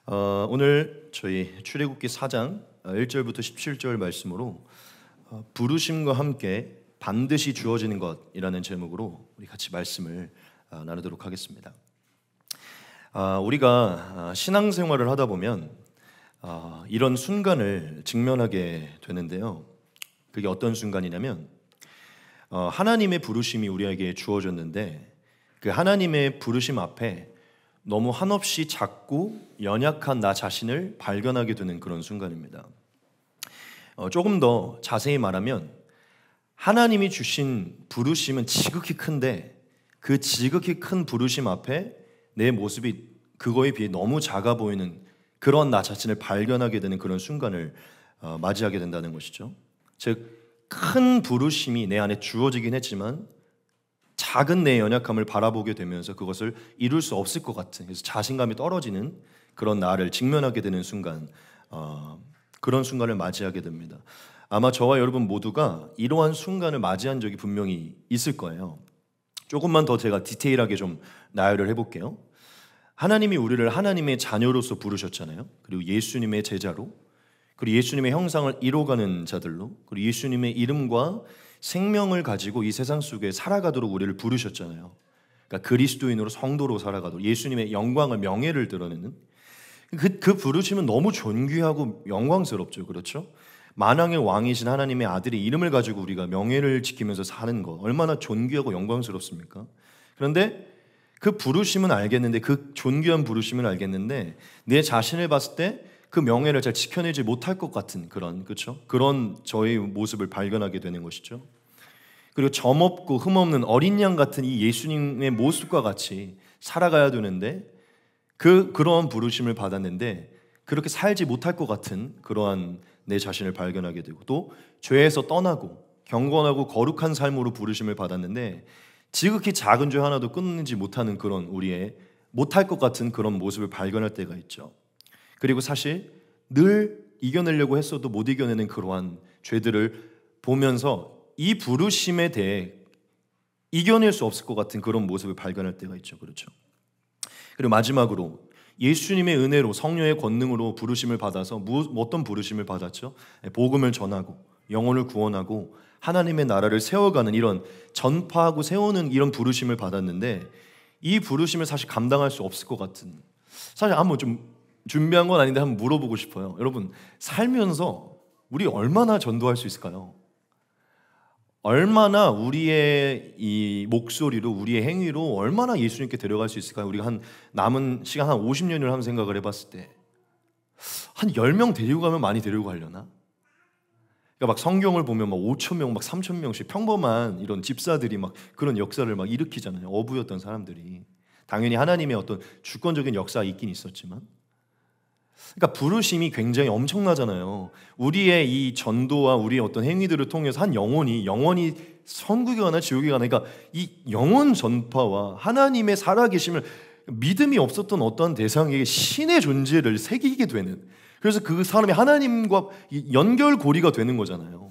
오늘 저희 출애굽기 4장 1절부터 17절 말씀으로 부르심과 함께 반드시 주어지는 것이라는 제목으로 우리 같이 말씀을 나누도록 하겠습니다. 우리가 신앙생활을 하다 보면 이런 순간을 직면하게 되는데요. 그게 어떤 순간이냐면 하나님의 부르심이 우리에게 주어졌는데 그 하나님의 부르심 앞에 너무 한없이 작고 연약한 나 자신을 발견하게 되는 그런 순간입니다. 조금 더 자세히 말하면 하나님이 주신 부르심은 지극히 큰데 그 지극히 큰 부르심 앞에 내 모습이 그거에 비해 너무 작아 보이는 그런 나 자신을 발견하게 되는 그런 순간을 맞이하게 된다는 것이죠. 즉 큰 부르심이 내 안에 주어지긴 했지만 작은 내 연약함을 바라보게 되면서 그것을 이룰 수 없을 것 같은, 그래서 자신감이 떨어지는 그런 나를 직면하게 되는 순간, 그런 순간을 맞이하게 됩니다. 아마 저와 여러분 모두가 이러한 순간을 맞이한 적이 분명히 있을 거예요. 조금만 더 제가 디테일하게 좀 나열을 해볼게요. 하나님이 우리를 하나님의 자녀로서 부르셨잖아요. 그리고 예수님의 제자로, 그리고 예수님의 형상을 이뤄가는 자들로, 그리고 예수님의 이름과 생명을 가지고 이 세상 속에 살아가도록 우리를 부르셨잖아요. 그러니까 그리스도인으로 성도로 살아가도록 예수님의 영광을, 명예를 드러내는 그 부르심은 너무 존귀하고 영광스럽죠. 그렇죠? 만왕의 왕이신 하나님의 아들의 이름을 가지고 우리가 명예를 지키면서 사는 거 얼마나 존귀하고 영광스럽습니까? 그런데 그 부르심은 알겠는데, 그 존귀한 부르심은 알겠는데 내 자신을 봤을 때 그 명예를 잘 지켜내지 못할 것 같은 그렇죠? 그런 저의 모습을 발견하게 되는 것이죠. 그리고 점없고 흠없는 어린 양 같은 이 예수님의 모습과 같이 살아가야 되는데 그러한 부르심을 받았는데 그렇게 살지 못할 것 같은 그러한 내 자신을 발견하게 되고, 또 죄에서 떠나고 경건하고 거룩한 삶으로 부르심을 받았는데 지극히 작은 죄 하나도 끊지 못하는 그런 우리의 못할 것 같은 그런 모습을 발견할 때가 있죠. 그리고 사실 늘 이겨내려고 했어도 못 이겨내는 그러한 죄들을 보면서 이 부르심에 대해 이겨낼 수 없을 것 같은 그런 모습을 발견할 때가 있죠. 그렇죠? 그리고 마지막으로 예수님의 은혜로, 성령의 권능으로 부르심을 받아서 어떤 부르심을 받았죠? 복음을 전하고 영혼을 구원하고 하나님의 나라를 세워가는, 이런 전파하고 세우는 이런 부르심을 받았는데 이 부르심을 사실 감당할 수 없을 것 같은, 사실 한번 좀 준비한 건 아닌데 한번 물어보고 싶어요. 여러분, 살면서 우리 얼마나 전도할 수 있을까요? 얼마나 우리의 이 목소리로, 우리의 행위로 얼마나 예수님께 데려갈 수 있을까요? 우리가 한 남은 시간 한 50년을 한번 생각을 해봤을 때 한 10명 데리고 가면 많이 데리고 가려나? 그러니까 막 성경을 보면 막 5천 명, 막 3천 명씩 평범한 이런 집사들이 막 그런 역사를 막 일으키잖아요. 어부였던 사람들이. 당연히 하나님의 어떤 주권적인 역사가 있긴 있었지만, 그러니까 부르심이 굉장히 엄청나잖아요. 우리의 이 전도와 우리의 어떤 행위들을 통해서 한 영혼이 천국에 가나 지옥에 가나, 그러니까 이 영혼 전파와 하나님의 살아계심을, 믿음이 없었던 어떤 대상에게 신의 존재를 새기게 되는, 그래서 그 사람이 하나님과 연결고리가 되는 거잖아요.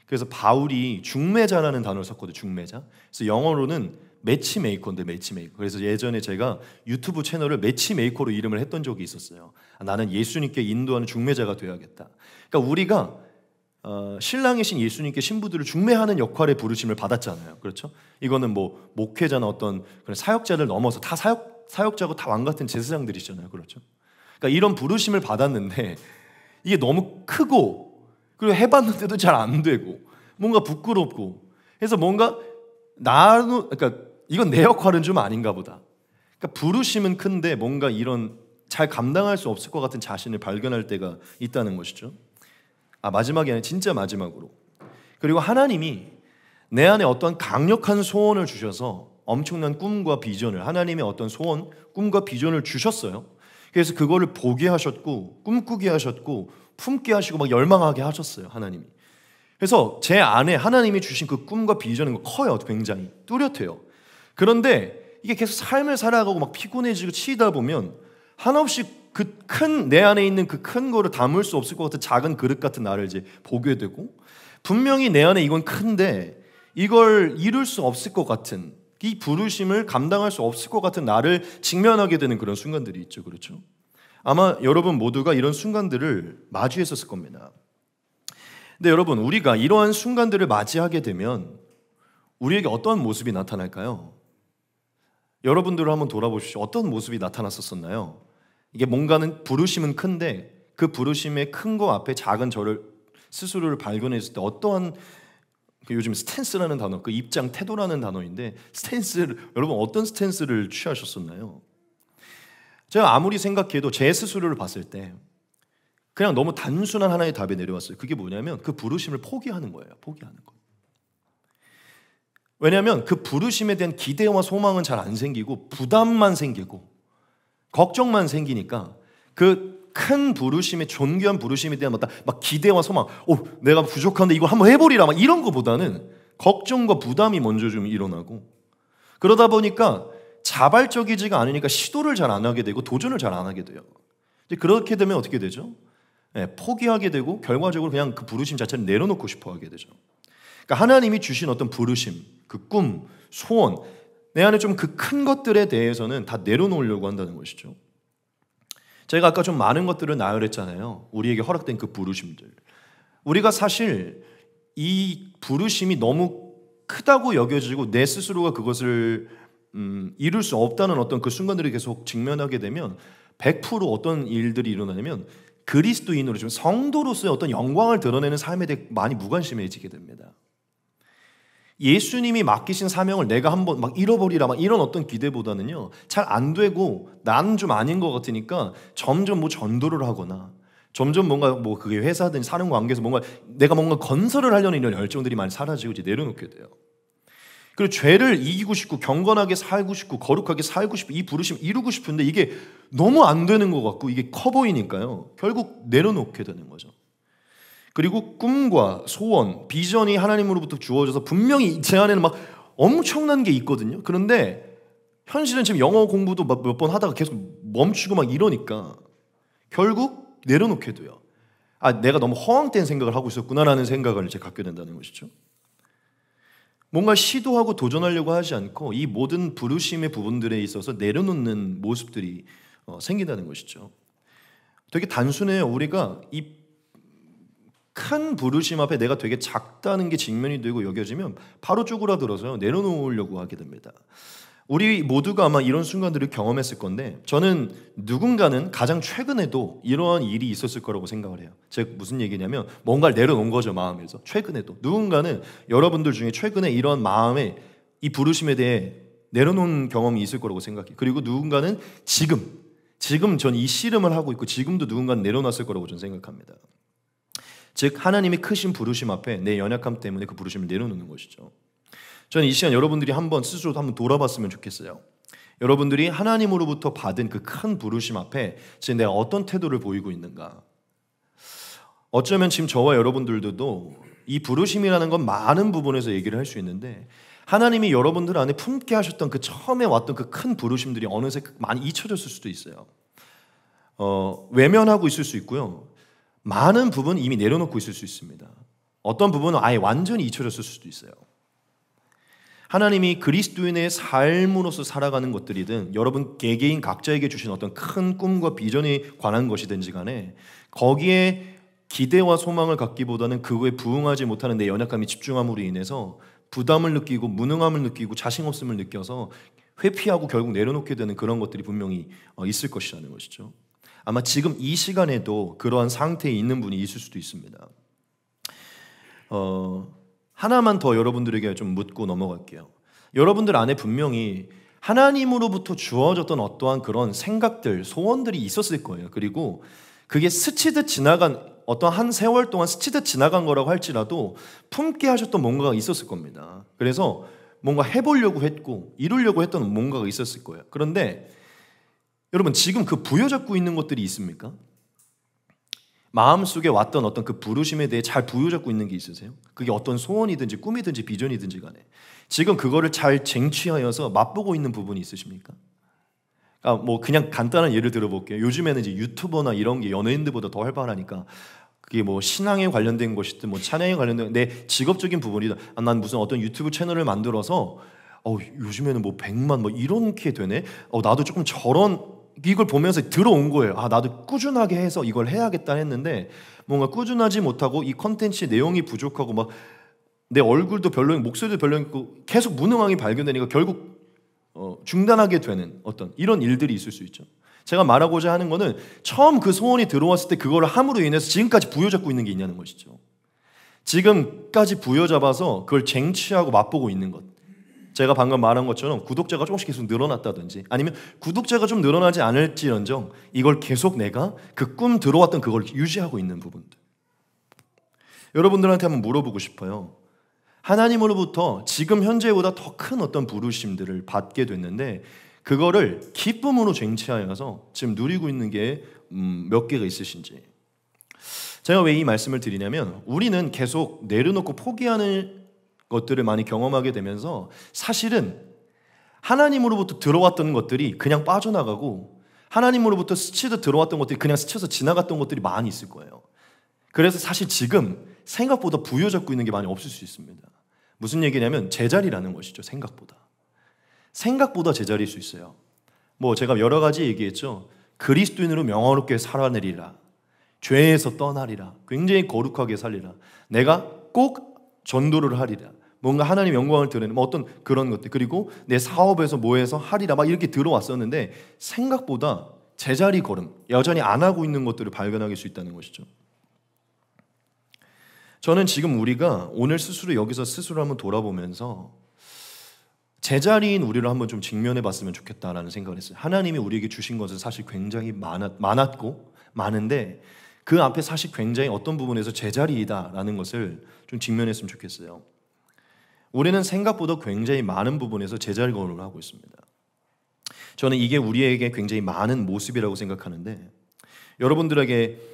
그래서 바울이 중매자라는 단어를 썼거든요. 중매자. 그래서 영어로는 매치메이커인데, 매치메이커. 그래서 예전에 제가 유튜브 채널을 매치메이커로 이름을 했던 적이 있었어요. 나는 예수님께 인도하는 중매자가 되어야겠다. 그러니까 우리가 신랑이신 예수님께 신부들을 중매하는 역할의 부르심을 받았잖아요. 그렇죠? 이거는 뭐 목회자나 어떤 그런 사역자를 넘어서 다 사역자고 다 왕 같은 제사장들이잖아요. 그렇죠? 그러니까 이런 부르심을 받았는데 이게 너무 크고, 그리고 해봤는데도 잘 안 되고 뭔가 부끄럽고 해서 뭔가 그러니까 이건 내 역할은 좀 아닌가 보다. 그러니까 부르심은 큰데 뭔가 이런 잘 감당할 수 없을 것 같은 자신을 발견할 때가 있다는 것이죠. 마지막이 아니라 진짜 마지막으로, 그리고 하나님이 내 안에 어떤 강력한 소원을 주셔서 엄청난 꿈과 비전을, 하나님의 어떤 소원, 꿈과 비전을 주셨어요. 그래서 그거를 보게 하셨고 꿈꾸게 하셨고 품게 하시고 막 열망하게 하셨어요, 하나님이. 그래서 제 안에 하나님이 주신 그 꿈과 비전은 커요. 굉장히 뚜렷해요. 그런데 이게 계속 삶을 살아가고 막 피곤해지고 치이다 보면 한없이 그 큰, 내 안에 있는 그 큰 거를 담을 수 없을 것 같은 작은 그릇 같은 나를 이제 보게 되고, 분명히 내 안에 이건 큰데 이걸 이룰 수 없을 것 같은, 이 부르심을 감당할 수 없을 것 같은 나를 직면하게 되는 그런 순간들이 있죠. 그렇죠? 아마 여러분 모두가 이런 순간들을 마주했었을 겁니다. 근데 여러분, 우리가 이러한 순간들을 맞이하게 되면 우리에게 어떤 모습이 나타날까요? 여러분들을 한번 돌아보십시오. 어떤 모습이 나타났었나요? 이게 뭔가는 부르심은 큰데 그 부르심의 큰 거 앞에 작은 저를 스스로를 발견했을 때 어떠한 요즘 스탠스라는 단어, 그 입장, 태도라는 단어인데 스탠스를 여러분 어떤 스탠스를 취하셨었나요? 제가 아무리 생각해도 제 스스로를 봤을 때 그냥 너무 단순한 하나의 답이 내려왔어요. 그게 뭐냐면 그 부르심을 포기하는 거예요. 포기하는 거. 왜냐하면 그 부르심에 대한 기대와 소망은 잘 안 생기고 부담만 생기고 걱정만 생기니까 그 큰 부르심의 존귀한 부르심에 대한 막 기대와 소망, 내가 부족한데 이거 한번 해보리라 막 이런 거보다는 걱정과 부담이 먼저 좀 일어나고 그러다 보니까 자발적이지가 않으니까 시도를 잘 안 하게 되고 도전을 잘 안 하게 돼요. 그렇게 되면 어떻게 되죠? 포기하게 되고 결과적으로 그냥 그 부르심 자체를 내려놓고 싶어 하게 되죠. 그러니까 하나님이 주신 어떤 부르심, 그 꿈, 소원, 내 안에 좀 그 큰 것들에 대해서는 다 내려놓으려고 한다는 것이죠. 제가 아까 좀 많은 것들을 나열했잖아요. 우리에게 허락된 그 부르심들. 우리가 사실 이 부르심이 너무 크다고 여겨지고 내 스스로가 그것을 이룰 수 없다는 어떤 그 순간들을 계속 직면하게 되면 100% 어떤 일들이 일어나냐면 그리스도인으로 좀 성도로서의 어떤 영광을 드러내는 삶에 대해 많이 무관심해지게 됩니다. 예수님이 맡기신 사명을 내가 한번 막 잃어버리라 막 이런 어떤 기대보다는요, 잘 안 되고 나는 좀 아닌 것 같으니까 점점 뭐 전도를 하거나 점점 뭔가 뭐 그게 회사든 사는 관계에서 내가 뭔가 건설을 하려는 이런 열정들이 많이 사라지고 이제 내려놓게 돼요. 그리고 죄를 이기고 싶고 경건하게 살고 싶고 거룩하게 살고 싶고 이 부르심 이루고 싶은데 이게 너무 안 되는 것 같고 이게 커 보이니까요, 결국 내려놓게 되는 거죠. 그리고 꿈과 소원, 비전이 하나님으로부터 주어져서 분명히 제 안에는 막 엄청난 게 있거든요. 그런데 현실은 지금 영어 공부도 몇 번 하다가 계속 멈추고 막 이러니까 결국 내려놓게 돼요. 내가 너무 허황된 생각을 하고 있었구나라는 생각을 이제 갖게 된다는 것이죠. 뭔가 시도하고 도전하려고 하지 않고 이 모든 부르심의 부분들에 있어서 내려놓는 모습들이 생긴다는 것이죠. 되게 단순해요. 우리가 이 큰 부르심 앞에 내가 되게 작다는 게 직면이 되고 여겨지면 바로 쪼그라들어서 내려놓으려고 하게 됩니다. 우리 모두가 아마 이런 순간들을 경험했을 건데 저는 누군가는 가장 최근에도 이러한 일이 있었을 거라고 생각을 해요. 즉 무슨 얘기냐면 뭔가를 내려놓은 거죠, 마음에서. 최근에도 누군가는 여러분들 중에 최근에 이런 마음에 이 부르심에 대해 내려놓은 경험이 있을 거라고 생각해요. 그리고 누군가는 지금 전 이 씨름을 하고 있고 지금도 누군가는 내려놨을 거라고 저는 생각합니다. 즉 하나님이 크신 부르심 앞에 내 연약함 때문에 그 부르심을 내려놓는 것이죠. 저는 이 시간 여러분들이 한번 스스로 한번 돌아봤으면 좋겠어요. 여러분들이 하나님으로부터 받은 그 큰 부르심 앞에 지금 내가 어떤 태도를 보이고 있는가. 어쩌면 지금 저와 여러분들도 이 부르심이라는 건 많은 부분에서 얘기를 할 수 있는데 하나님이 여러분들 안에 품게 하셨던 그 처음에 왔던 그 큰 부르심들이 어느새 많이 잊혀졌을 수도 있어요. 외면하고 있을 수 있고요. 많은 부분은 이미 내려놓고 있을 수 있습니다. 어떤 부분은 아예 완전히 잊혀졌을 수도 있어요. 하나님이 그리스도인의 삶으로서 살아가는 것들이든 여러분 개개인 각자에게 주신 어떤 큰 꿈과 비전에 관한 것이든지 간에 거기에 기대와 소망을 갖기보다는 그거에 부응하지 못하는 내 연약함이 집중함으로 인해서 부담을 느끼고 무능함을 느끼고 자신 없음을 느껴서 회피하고 결국 내려놓게 되는 그런 것들이 분명히 있을 것이라는 것이죠. 아마 지금 이 시간에도 그러한 상태에 있는 분이 있을 수도 있습니다. 하나만 더 여러분들에게 좀 묻고 넘어갈게요. 여러분들 안에 분명히 하나님으로부터 주어졌던 어떠한 그런 생각들, 소원들이 있었을 거예요. 그리고 그게 스치듯 지나간 어떤 한 세월 동안 스치듯 지나간 거라고 할지라도 품게 하셨던 뭔가가 있었을 겁니다. 그래서 뭔가 해보려고 했고 이루려고 했던 뭔가가 있었을 거예요. 그런데 여러분 지금 그 부여잡고 있는 것들이 있습니까? 마음속에 왔던 어떤 그 부르심에 대해 잘 부여잡고 있는 게 있으세요? 그게 어떤 소원이든지 꿈이든지 비전이든지 간에 지금 그거를 잘 쟁취하여서 맛보고 있는 부분이 있으십니까? 뭐 그냥 간단한 예를 들어볼게요. 요즘에는 이제 유튜버나 이런 게 연예인들보다 더 활발하니까 그게 뭐 신앙에 관련된 것이든 뭐 찬양에 관련된 내 직업적인 부분이든 난 무슨 어떤 유튜브 채널을 만들어서 요즘에는 뭐 100만 뭐 이렇게 되네. 나도 조금 저런 이걸 보면서 들어온 거예요. 나도 꾸준하게 해서 이걸 해야겠다 했는데 뭔가 꾸준하지 못하고 이 컨텐츠 내용이 부족하고 막 내 얼굴도 별로이고 목소리도 별로이고 계속 무능함이 발견되니까 결국 중단하게 되는 어떤 이런 일들이 있을 수 있죠. 제가 말하고자 하는 거는 처음 그 소원이 들어왔을 때 그걸 함으로 인해서 지금까지 부여잡고 있는 게 있냐는 것이죠. 지금까지 부여잡아서 그걸 쟁취하고 맛보고 있는 것. 제가 방금 말한 것처럼 구독자가 조금씩 계속 늘어났다든지 아니면 구독자가 좀 늘어나지 않을지언정 이걸 계속 내가 그 꿈 들어왔던 그걸 유지하고 있는 부분들. 여러분들한테 한번 물어보고 싶어요. 하나님으로부터 지금 현재보다 더 큰 어떤 부르심들을 받게 됐는데 그거를 기쁨으로 쟁취하여서 지금 누리고 있는 게 몇 개가 있으신지. 제가 왜 이 말씀을 드리냐면 우리는 계속 내려놓고 포기하는 것들을 많이 경험하게 되면서 사실은 하나님으로부터 들어왔던 것들이 그냥 빠져나가고 하나님으로부터 스치듯 들어왔던 것들이 그냥 스쳐서 지나갔던 것들이 많이 있을 거예요. 그래서 사실 지금 생각보다 부여잡고 있는 게 많이 없을 수 있습니다. 무슨 얘기냐면 제자리라는 것이죠. 생각보다 제자리일 수 있어요. 제가 여러 가지 얘기했죠. 그리스도인으로 명화롭게 살아내리라. 죄에서 떠나리라. 굉장히 거룩하게 살리라. 내가 꼭 전도를 하리라. 뭔가 하나님 영광을 드러내는 어떤 그런 것들. 그리고 내 사업에서 뭐해서 하리라. 막 이렇게 들어왔었는데 생각보다 제자리 걸음, 여전히 안 하고 있는 것들을 발견할 수 있다는 것이죠. 저는 지금 우리가 오늘 스스로 여기서 스스로 한번 돌아보면서 제자리인 우리를 한번 좀 직면해 봤으면 좋겠다라는 생각을 했어요. 하나님이 우리에게 주신 것은 사실 굉장히 많았고 많은데 그 앞에 사실 굉장히 어떤 부분에서 제자리이다라는 것을 좀 직면했으면 좋겠어요. 우리는 생각보다 굉장히 많은 부분에서 제자리 걸음을 하고 있습니다. 저는 이게 우리에게 굉장히 많은 모습이라고 생각하는데 여러분들에게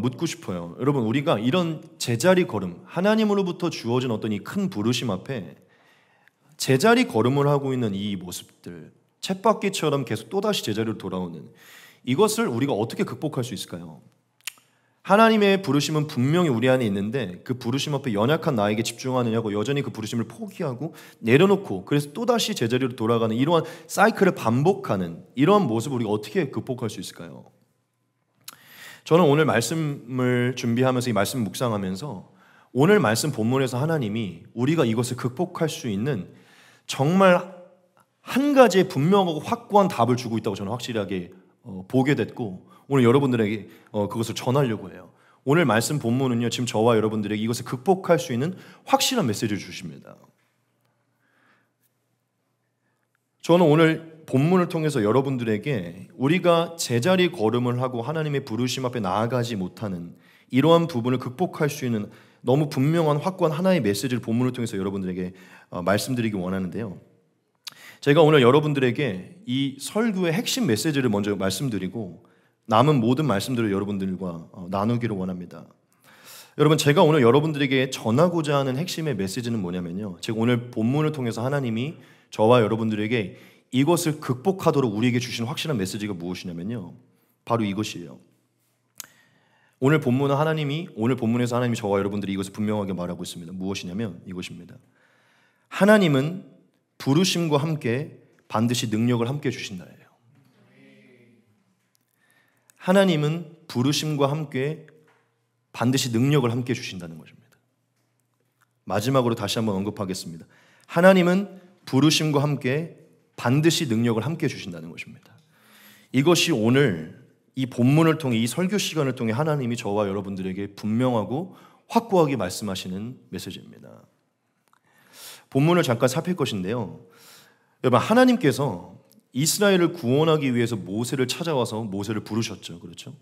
묻고 싶어요. 여러분 우리가 이런 제자리 걸음 하나님으로부터 주어진 어떤 이 큰 부르심 앞에 제자리 걸음을 하고 있는 이 모습들 쳇바퀴처럼 계속 또다시 제자리로 돌아오는 이것을 우리가 어떻게 극복할 수 있을까요? 하나님의 부르심은 분명히 우리 안에 있는데 그 부르심 앞에 연약한 나에게 집중하느냐고 여전히 그 부르심을 포기하고 내려놓고 그래서 또다시 제자리로 돌아가는 이러한 사이클을 반복하는 이러한 모습을 우리가 어떻게 극복할 수 있을까요? 저는 오늘 말씀을 준비하면서 이 말씀 묵상하면서 오늘 말씀 본문에서 하나님이 우리가 이것을 극복할 수 있는 정말 한 가지의 분명하고 확고한 답을 주고 있다고 저는 확실하게 보게 됐고 오늘 여러분들에게 그것을 전하려고 해요. 오늘 말씀 본문은요 지금 저와 여러분들에게 이것을 극복할 수 있는 확실한 메시지를 주십니다. 저는 오늘 본문을 통해서 여러분들에게 우리가 제자리 걸음을 하고 하나님의 부르심 앞에 나아가지 못하는 이러한 부분을 극복할 수 있는 너무 분명한 확고한 하나의 메시지를 본문을 통해서 여러분들에게 말씀드리기 원하는데요. 제가 오늘 여러분들에게 이 설교의 핵심 메시지를 먼저 말씀드리고 남은 모든 말씀들을 여러분들과 나누기를 원합니다. 여러분 제가 오늘 여러분들에게 전하고자 하는 핵심의 메시지는 뭐냐면요. 제가 오늘 본문을 통해서 하나님이 저와 여러분들에게 이것을 극복하도록 우리에게 주신 확실한 메시지가 무엇이냐면요. 바로 이것이에요. 오늘 본문에서 하나님이 저와 여러분들이 이것을 분명하게 말하고 있습니다. 무엇이냐면 이것입니다. 하나님은 부르심과 함께 반드시 능력을 함께 주신다예요. 하나님은 부르심과 함께 반드시 능력을 함께 주신다는 것입니다. 마지막으로 다시 한번 언급하겠습니다. 하나님은 부르심과 함께 반드시 능력을 함께 주신다는 것입니다. 이것이 오늘 이 본문을 통해 이 설교 시간을 통해 하나님이 저와 여러분들에게 분명하고 확고하게 말씀하시는 메시지입니다. 본문을 잠깐 살필 것인데요. 여러분 하나님께서 이스라엘을 구원하기 위해서 모세를 찾아와서 모세를 부르셨죠. 그렇죠?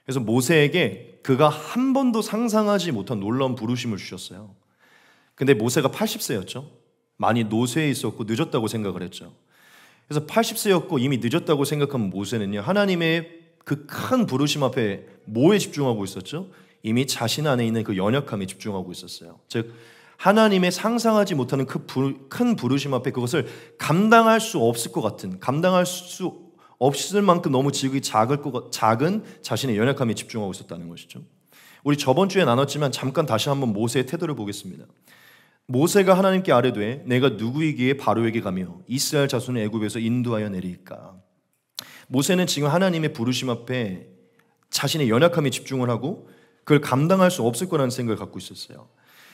그래서 모세에게 그가 한 번도 상상하지 못한 놀라운 부르심을 주셨어요. 근데 모세가 80세였죠. 많이 노쇠해 있었고 늦었다고 생각을 했죠. 그래서 80세였고 이미 늦었다고 생각한 모세는요. 하나님의 그 큰 부르심 앞에 뭐에 집중하고 있었죠? 이미 자신 안에 있는 그 연약함에 집중하고 있었어요. 즉 하나님의 상상하지 못하는 큰 부르심 앞에 그것을 감당할 수 없을 것 같은 감당할 수 없을 만큼 너무 지극히 작은 자신의 연약함에 집중하고 있었다는 것이죠. 우리 저번 주에 나눴지만 잠깐 다시 한번 모세의 태도를 보겠습니다. 모세가 하나님께 아뢰되 내가 누구이기에 바로에게 가며 이스라엘 자손을 애굽에서 인도하여 내릴까? 모세는 지금 하나님의 부르심 앞에 자신의 연약함에 집중을 하고 그걸 감당할 수 없을 거라는 생각을 갖고 있었어요.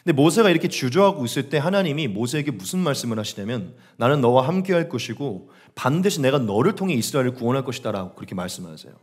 근데 모세가 이렇게 주저하고 있을 때 하나님이 모세에게 무슨 말씀을 하시냐면 나는 너와 함께 할 것이고 반드시 내가 너를 통해 이스라엘을 구원할 것이다 라고 그렇게 말씀하세요.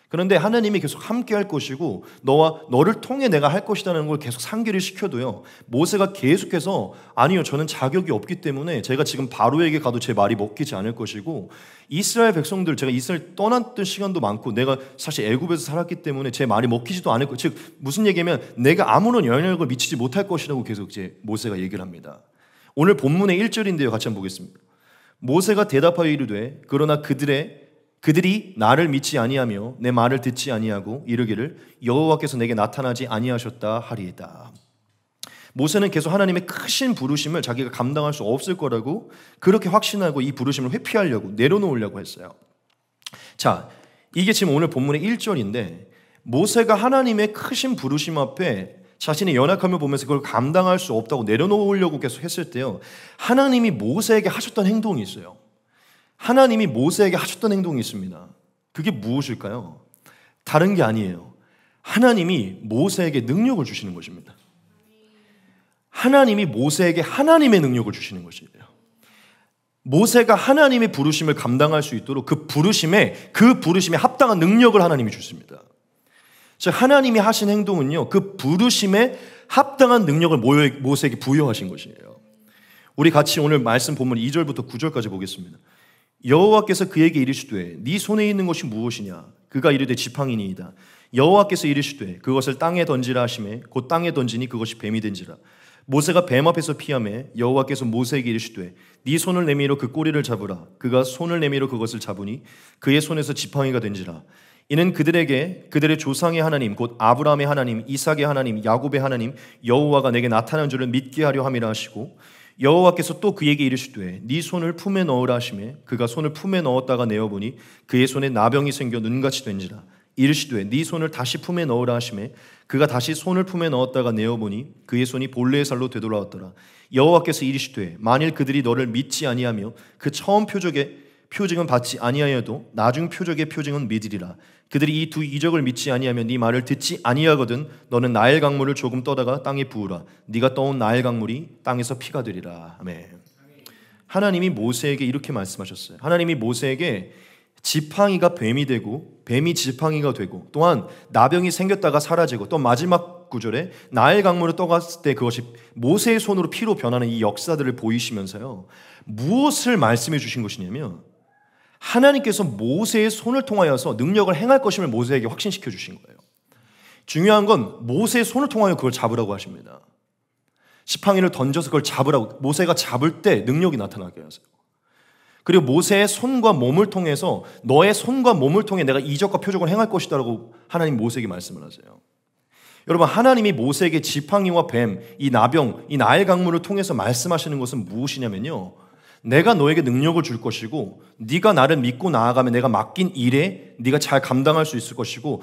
그런데 하나님이 계속 함께 할 것이고 너를 통해 내가 할 것이라는 걸 계속 상기를 시켜도요, 모세가 계속해서 아니요, 저는 자격이 없기 때문에 제가 지금 바로에게 가도 제 말이 먹히지 않을 것이고 이스라엘 백성들, 제가 이스라엘 떠났던 시간도 많고 내가 사실 애굽에서 살았기 때문에 제 말이 먹히지도 않을 것, 즉 무슨 얘기냐면 내가 아무런 영향력을 미치지 못할 것이라고 계속 이제 모세가 얘기를 합니다. 오늘 본문의 1절인데요, 같이 한번 보겠습니다. 모세가 대답하여 이르되 그러나 그들이 나를 믿지 아니하며 내 말을 듣지 아니하고 이르기를 여호와께서 내게 나타나지 아니하셨다 하리이다. 모세는 계속 하나님의 크신 부르심을 자기가 감당할 수 없을 거라고 그렇게 확신하고 이 부르심을 회피하려고 내려놓으려고 했어요. 자, 이게 지금 오늘 본문의 1절인데 모세가 하나님의 크신 부르심 앞에 자신의 연약함을 보면서 그걸 감당할 수 없다고 내려놓으려고 계속 했을 때요, 하나님이 모세에게 하셨던 행동이 있어요. 하나님이 모세에게 하셨던 행동이 있습니다. 그게 무엇일까요? 다른 게 아니에요. 하나님이 모세에게 능력을 주시는 것입니다. 하나님이 모세에게 하나님의 능력을 주시는 것이에요. 모세가 하나님의 부르심을 감당할 수 있도록 그 부르심에 합당한 능력을 하나님이 주십니다. 즉 하나님이 하신 행동은요, 그 부르심에 합당한 능력을 모세에게 부여하신 것이에요. 우리 같이 오늘 말씀 본문 2절부터 9절까지 보겠습니다. 여호와께서 그에게 이르시되 네 손에 있는 것이 무엇이냐? 그가 이르되 지팡이니이다. 여호와께서 이르시되 그것을 땅에 던지라 하시매 곧 땅에 던지니 그것이 뱀이 된지라. 모세가 뱀 앞에서 피하매 여호와께서 모세에게 이르시되 네 손을 내밀어 그 꼬리를 잡으라. 그가 손을 내밀어 그것을 잡으니 그의 손에서 지팡이가 된지라. 이는 그들에게 그들의 조상의 하나님 곧 아브라함의 하나님, 이삭의 하나님, 야곱의 하나님 여호와가 내게 나타난 줄을 믿게 하려 함이라 하시고, 여호와께서 또 그에게 이르시되 네 손을 품에 넣으라 하시매 그가 손을 품에 넣었다가 내어보니 그의 손에 나병이 생겨 눈같이 된지라. 이르시되 네 손을 다시 품에 넣으라 하시매 그가 다시 손을 품에 넣었다가 내어보니 그의 손이 본래의 살로 되돌아왔더라. 여호와께서 이르시되 만일 그들이 너를 믿지 아니하며 그 처음 표적의 표징은 받지 아니하여도 나중 표적의 표징은 믿으리라. 그들이 이 두 이적을 믿지 아니하면 네 말을 듣지 아니하거든 너는 나일 강물을 조금 떠다가 땅에 부으라. 네가 떠온 나일 강물이 땅에서 피가 되리라. 아멘. 하나님이 모세에게 이렇게 말씀하셨어요. 하나님이 모세에게 지팡이가 뱀이 되고 뱀이 지팡이가 되고 또한 나병이 생겼다가 사라지고 또 마지막 구절에 나일 강물을 떠갔을 때 그것이 모세의 손으로 피로 변하는 이 역사들을 보이시면서요, 무엇을 말씀해 주신 것이냐면 하나님께서 모세의 손을 통하여서 능력을 행할 것임을 모세에게 확신시켜 주신 거예요. 중요한 건 모세의 손을 통하여 그걸 잡으라고 하십니다. 지팡이를 던져서 그걸 잡으라고, 모세가 잡을 때 능력이 나타나게 하세요. 그리고 모세의 손과 몸을 통해서 너의 손과 몸을 통해 내가 이적과 표적을 행할 것이다라고 하나님 모세에게 말씀을 하세요. 여러분, 하나님이 모세에게 지팡이와 뱀, 이 나병, 이 나일 강물을 통해서 말씀하시는 것은 무엇이냐면요, 내가 너에게 능력을 줄 것이고 네가 나를 믿고 나아가면 내가 맡긴 일에 네가 잘 감당할 수 있을 것이고,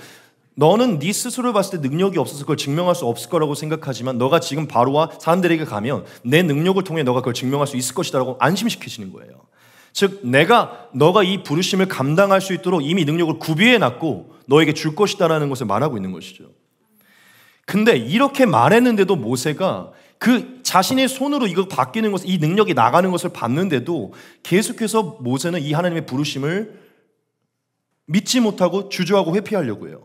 너는 네 스스로를 봤을 때 능력이 없어서 그걸 증명할 수 없을 거라고 생각하지만 너가 지금 바로와 사람들에게 가면 내 능력을 통해 너가 그걸 증명할 수 있을 것이다 라고 안심시키시는 거예요. 즉 너가 이 부르심을 감당할 수 있도록 이미 능력을 구비해 놨고 너에게 줄 것이다라는 것을 말하고 있는 것이죠. 근데 이렇게 말했는데도 모세가 그 자신의 손으로 이거 바뀌는 것을, 이 능력이 나가는 것을 봤는데도 계속해서 모세는 이 하나님의 부르심을 믿지 못하고 주저하고 회피하려고 해요.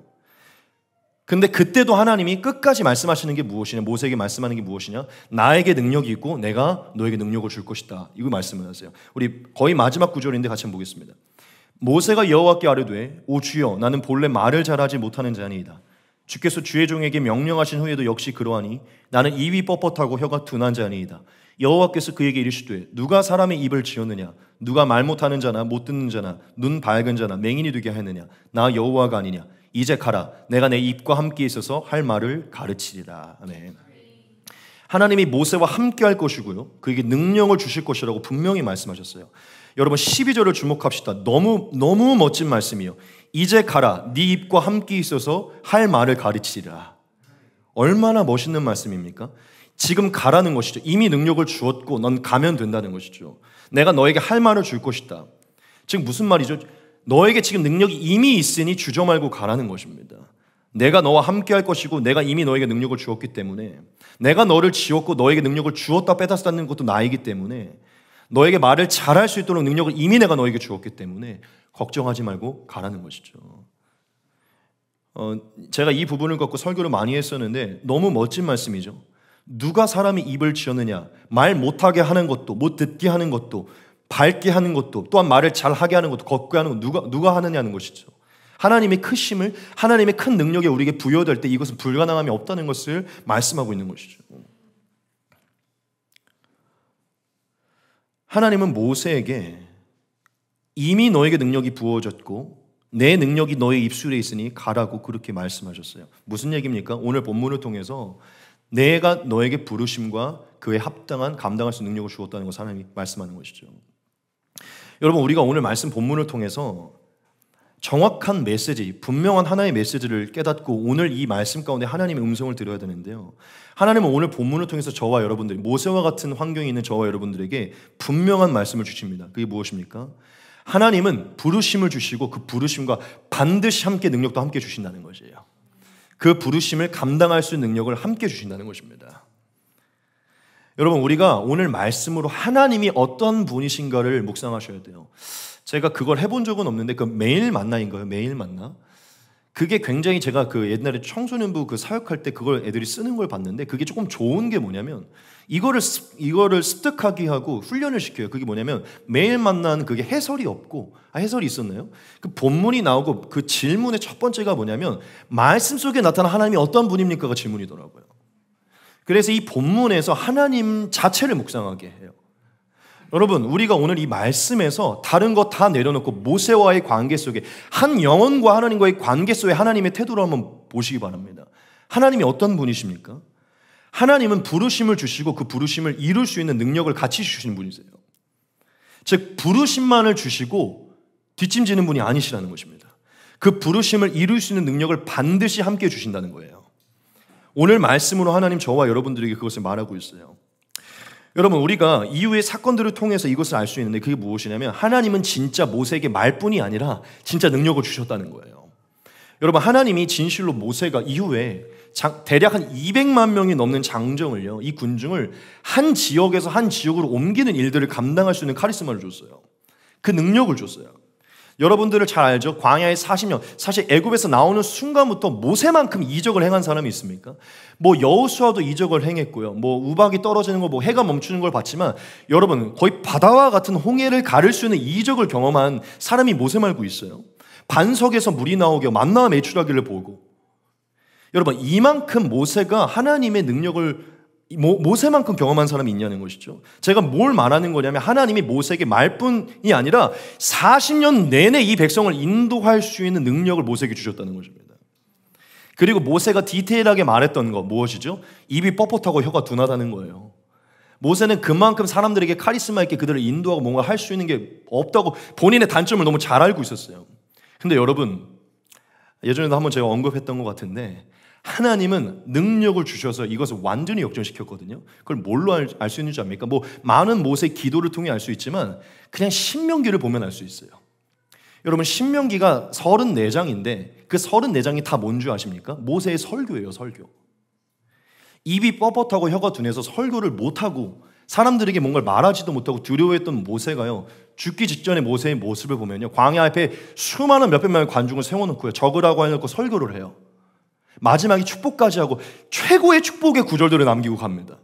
근데 그때도 하나님이 끝까지 말씀하시는 게 무엇이냐, 모세에게 말씀하는 게 무엇이냐, 나에게 능력이 있고 내가 너에게 능력을 줄 것이다, 이거 말씀을 하세요. 우리 거의 마지막 구절인데 같이 한번 보겠습니다. 모세가 여호와께 아뢰되 오 주여 나는 본래 말을 잘하지 못하는 자니이다. 주께서 주의 종에게 명령하신 후에도 역시 그러하니 나는 입이 뻣뻣하고 혀가 둔한 자니이다. 여호와께서 그에게 이르시되 누가 사람의 입을 지었느냐, 누가 말 못하는 자나 못 듣는 자나 눈 밝은 자나 맹인이 되게 하느냐, 나 여호와가 아니냐. 이제 가라, 내가 내 입과 함께 있어서 할 말을 가르치리라. 아멘. 하나님이 모세와 함께 할 것이고요, 그에게 능력을 주실 것이라고 분명히 말씀하셨어요. 여러분 12절을 주목합시다. 너무 멋진 말씀이에요. 이제 가라, 네 입과 함께 있어서 할 말을 가르치리라. 얼마나 멋있는 말씀입니까? 지금 가라는 것이죠. 이미 능력을 주었고 넌 가면 된다는 것이죠. 내가 너에게 할 말을 줄 것이다. 즉 무슨 말이죠? 너에게 지금 능력이 이미 있으니 주저 말고 가라는 것입니다. 내가 너와 함께 할 것이고 내가 이미 너에게 능력을 주었기 때문에, 내가 너를 지었고 너에게 능력을 주었다 뺏어 쓰는 것도 나이기 때문에, 너에게 말을 잘할 수 있도록 능력을 이미 내가 너에게 주었기 때문에 걱정하지 말고 가라는 것이죠. 제가 이 부분을 갖고 설교를 많이 했었는데 너무 멋진 말씀이죠. 누가 사람이 입을 지었느냐? 말 못하게 하는 것도, 못 듣게 하는 것도, 밝게 하는 것도, 또한 말을 잘하게 하는 것도, 걷게 하는 것도 누가 하느냐는 것이죠. 하나님의 크심을, 하나님의 큰 능력이 우리에게 부여될 때 이것은 불가능함이 없다는 것을 말씀하고 있는 것이죠. 하나님은 모세에게 이미 너에게 능력이 부어졌고 내 능력이 너의 입술에 있으니 가라고 그렇게 말씀하셨어요. 무슨 얘기입니까? 오늘 본문을 통해서 내가 너에게 부르심과 그에 합당한 감당할 수 있는 능력을 주었다는 것을 하나님이 말씀하는 것이죠. 여러분, 우리가 오늘 말씀 본문을 통해서 정확한 메시지, 분명한 하나의 메시지를 깨닫고 오늘 이 말씀 가운데 하나님의 음성을 들어야 되는데요, 하나님은 오늘 본문을 통해서 저와 여러분들, 모세와 같은 환경에 있는 저와 여러분들에게 분명한 말씀을 주십니다. 그게 무엇입니까? 하나님은 부르심을 주시고 그 부르심과 반드시 함께 능력도 함께 주신다는 것이에요. 그 부르심을 감당할 수 있는 능력을 함께 주신다는 것입니다. 여러분, 우리가 오늘 말씀으로 하나님이 어떤 분이신가를 묵상하셔야 돼요. 제가 그걸 해본 적은 없는데 그 매일 만나인가요? 매일 만나? 그게 굉장히, 제가 그 옛날에 청소년부 그 사역할 때 그걸 애들이 쓰는 걸 봤는데 그게 조금 좋은 게 뭐냐면 이거를 습득하게 하고 훈련을 시켜요. 그게 뭐냐면 매일 만나는 그게 해설이 없고, 해설이 있었나요? 그 본문이 나오고 그 질문의 첫 번째가 뭐냐면 말씀 속에 나타난 하나님이 어떤 분입니까가 질문이더라고요. 그래서 이 본문에서 하나님 자체를 묵상하게 해요. 여러분, 우리가 오늘 이 말씀에서 다른 거 다 내려놓고 모세와의 관계 속에, 한 영혼과 하나님과의 관계 속에 하나님의 태도를 한번 보시기 바랍니다. 하나님이 어떤 분이십니까? 하나님은 부르심을 주시고 그 부르심을 이룰 수 있는 능력을 같이 주시는 분이세요. 즉, 부르심만을 주시고 뒷짐지는 분이 아니시라는 것입니다. 그 부르심을 이룰 수 있는 능력을 반드시 함께 주신다는 거예요. 오늘 말씀으로 하나님 저와 여러분들에게 그것을 말하고 있어요. 여러분, 우리가 이후의 사건들을 통해서 이것을 알 수 있는데 그게 무엇이냐면 하나님은 진짜 모세에게 말뿐이 아니라 진짜 능력을 주셨다는 거예요. 여러분, 하나님이 진실로 모세가 이후에 대략 한 200만 명이 넘는 장정을요, 이 군중을 한 지역에서 한 지역으로 옮기는 일들을 감당할 수 있는 카리스마를 줬어요. 그 능력을 줬어요. 여러분들을 잘 알죠? 광야의 40년, 사실 애굽에서 나오는 순간부터 모세만큼 이적을 행한 사람이 있습니까? 뭐 여호수아도 이적을 행했고요, 뭐 우박이 떨어지는 거, 뭐 해가 멈추는 걸 봤지만 여러분, 거의 바다와 같은 홍해를 가를 수 있는 이적을 경험한 사람이 모세 말고 있어요. 반석에서 물이 나오게 만나와 매출하기를 보고, 여러분, 이만큼 모세가 하나님의 능력을 모세만큼 경험한 사람이 있냐는 것이죠. 제가 뭘 말하는 거냐면 하나님이 모세에게 말뿐이 아니라 40년 내내 이 백성을 인도할 수 있는 능력을 모세에게 주셨다는 것입니다. 그리고 모세가 디테일하게 말했던 거 무엇이죠? 입이 뻣뻣하고 혀가 둔하다는 거예요. 모세는 그만큼 사람들에게 카리스마 있게 그들을 인도하고 뭔가 할 수 있는 게 없다고 본인의 단점을 너무 잘 알고 있었어요. 근데 여러분, 예전에도 한번 제가 언급했던 것 같은데 하나님은 능력을 주셔서 이것을 완전히 역전시켰거든요. 그걸 뭘로 알 수 있는지 압니까? 뭐 많은 모세의 기도를 통해 알 수 있지만 그냥 신명기를 보면 알 수 있어요. 여러분, 신명기가 34장인데 그 34장이 다 뭔 줄 아십니까? 모세의 설교예요. 설교. 입이 뻣뻣하고 혀가 둔해서 설교를 못하고 사람들에게 뭔가를 말하지도 못하고 두려워했던 모세가요, 죽기 직전의 모세의 모습을 보면요, 광야 앞에 수많은 몇백 명의 관중을 세워놓고요, 적으라고 해놓고 설교를 해요. 마지막에 축복까지 하고 최고의 축복의 구절들을 남기고 갑니다.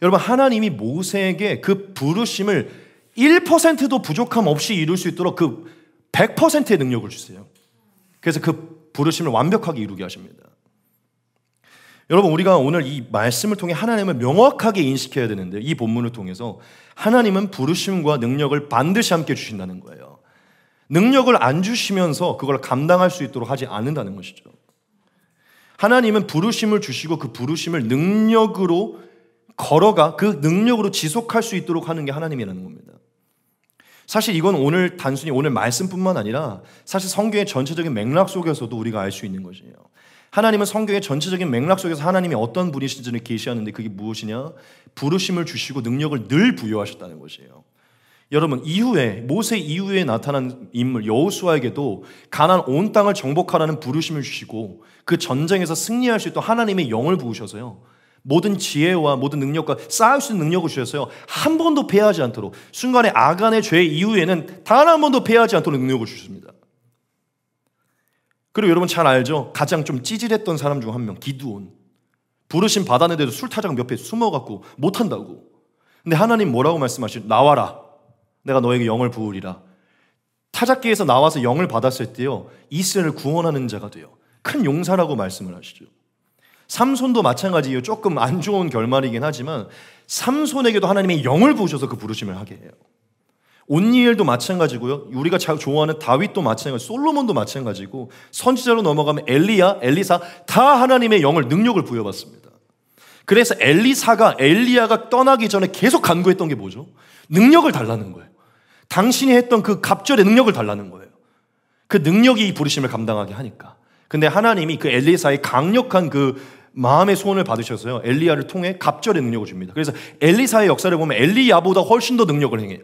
여러분, 하나님이 모세에게 그 부르심을 1%도 부족함 없이 이룰 수 있도록 그 100%의 능력을 주세요. 그래서 그 부르심을 완벽하게 이루게 하십니다. 여러분, 우리가 오늘 이 말씀을 통해 하나님을 명확하게 인식해야 되는데, 이 본문을 통해서 하나님은 부르심과 능력을 반드시 함께 주신다는 거예요. 능력을 안 주시면서 그걸 감당할 수 있도록 하지 않는다는 것이죠. 하나님은 부르심을 주시고 그 부르심을 능력으로 걸어가 그 능력으로 지속할 수 있도록 하는 게 하나님이라는 겁니다. 사실 이건 오늘 단순히 오늘 말씀뿐만 아니라 사실 성경의 전체적인 맥락 속에서도 우리가 알 수 있는 것이에요. 하나님은 성경의 전체적인 맥락 속에서 하나님이 어떤 분이신지를 계시하는데 그게 무엇이냐? 부르심을 주시고 능력을 늘 부여하셨다는 것이에요. 여러분, 이후에 모세 이후에 나타난 인물 여호수아에게도 가나안 온 땅을 정복하라는 부르심을 주시고 그 전쟁에서 승리할 수 있도록 하나님의 영을 부으셔서요, 모든 지혜와 모든 능력과 쌓을 수 있는 능력을 주셔서요, 한 번도 패하지 않도록, 순간에 아간의 죄 이후에는 단 한 번도 패하지 않도록 능력을 주십니다. 그리고 여러분 잘 알죠? 가장 좀 찌질했던 사람 중 한 명, 기드온. 부르심 받았는데도 술타장 옆에 숨어갖고 못한다고. 근데 하나님 뭐라고 말씀하시죠? 나와라, 내가 너에게 영을 부으리라. 타작기에서 나와서 영을 받았을 때요, 이스라엘을 구원하는 자가 돼요. 큰 용사라고 말씀을 하시죠. 삼손도 마찬가지예요. 조금 안 좋은 결말이긴 하지만 삼손에게도 하나님의 영을 부으셔서 그 부르심을 하게 해요. 온니엘도 마찬가지고요, 우리가 잘 좋아하는 다윗도 마찬가지, 솔로몬도 마찬가지고, 선지자로 넘어가면 엘리야, 엘리사 다 하나님의 영을, 능력을 부여받습니다. 그래서 엘리야가 떠나기 전에 계속 간구했던 게 뭐죠? 능력을 달라는 거예요. 당신이 했던 그 갑절의 능력을 달라는 거예요. 그 능력이 이 부르심을 감당하게 하니까. 근데 하나님이 그 엘리사의 강력한 그 마음의 소원을 받으셔서요, 엘리야를 통해 갑절의 능력을 줍니다. 그래서 엘리사의 역사를 보면 엘리야보다 훨씬 더 능력을 행해요.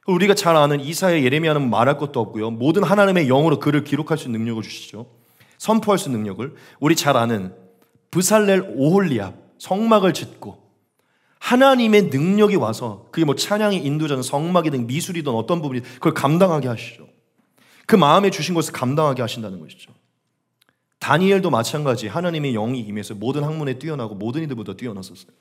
우리가 잘 아는 이사야, 예레미야는 말할 것도 없고요, 모든 하나님의 영으로 글을 기록할 수 있는 능력을 주시죠. 선포할 수 있는 능력을. 우리 잘 아는 브살렐, 오홀리압, 성막을 짓고 하나님의 능력이 와서, 그게 뭐 찬양의 인도자든 성막이든 미술이든 어떤 부분이 그걸 감당하게 하시죠. 그 마음에 주신 것을 감당하게 하신다는 것이죠. 다니엘도 마찬가지, 하나님의 영이 임해서 모든 학문에 뛰어나고 모든 이들보다 뛰어났었어요.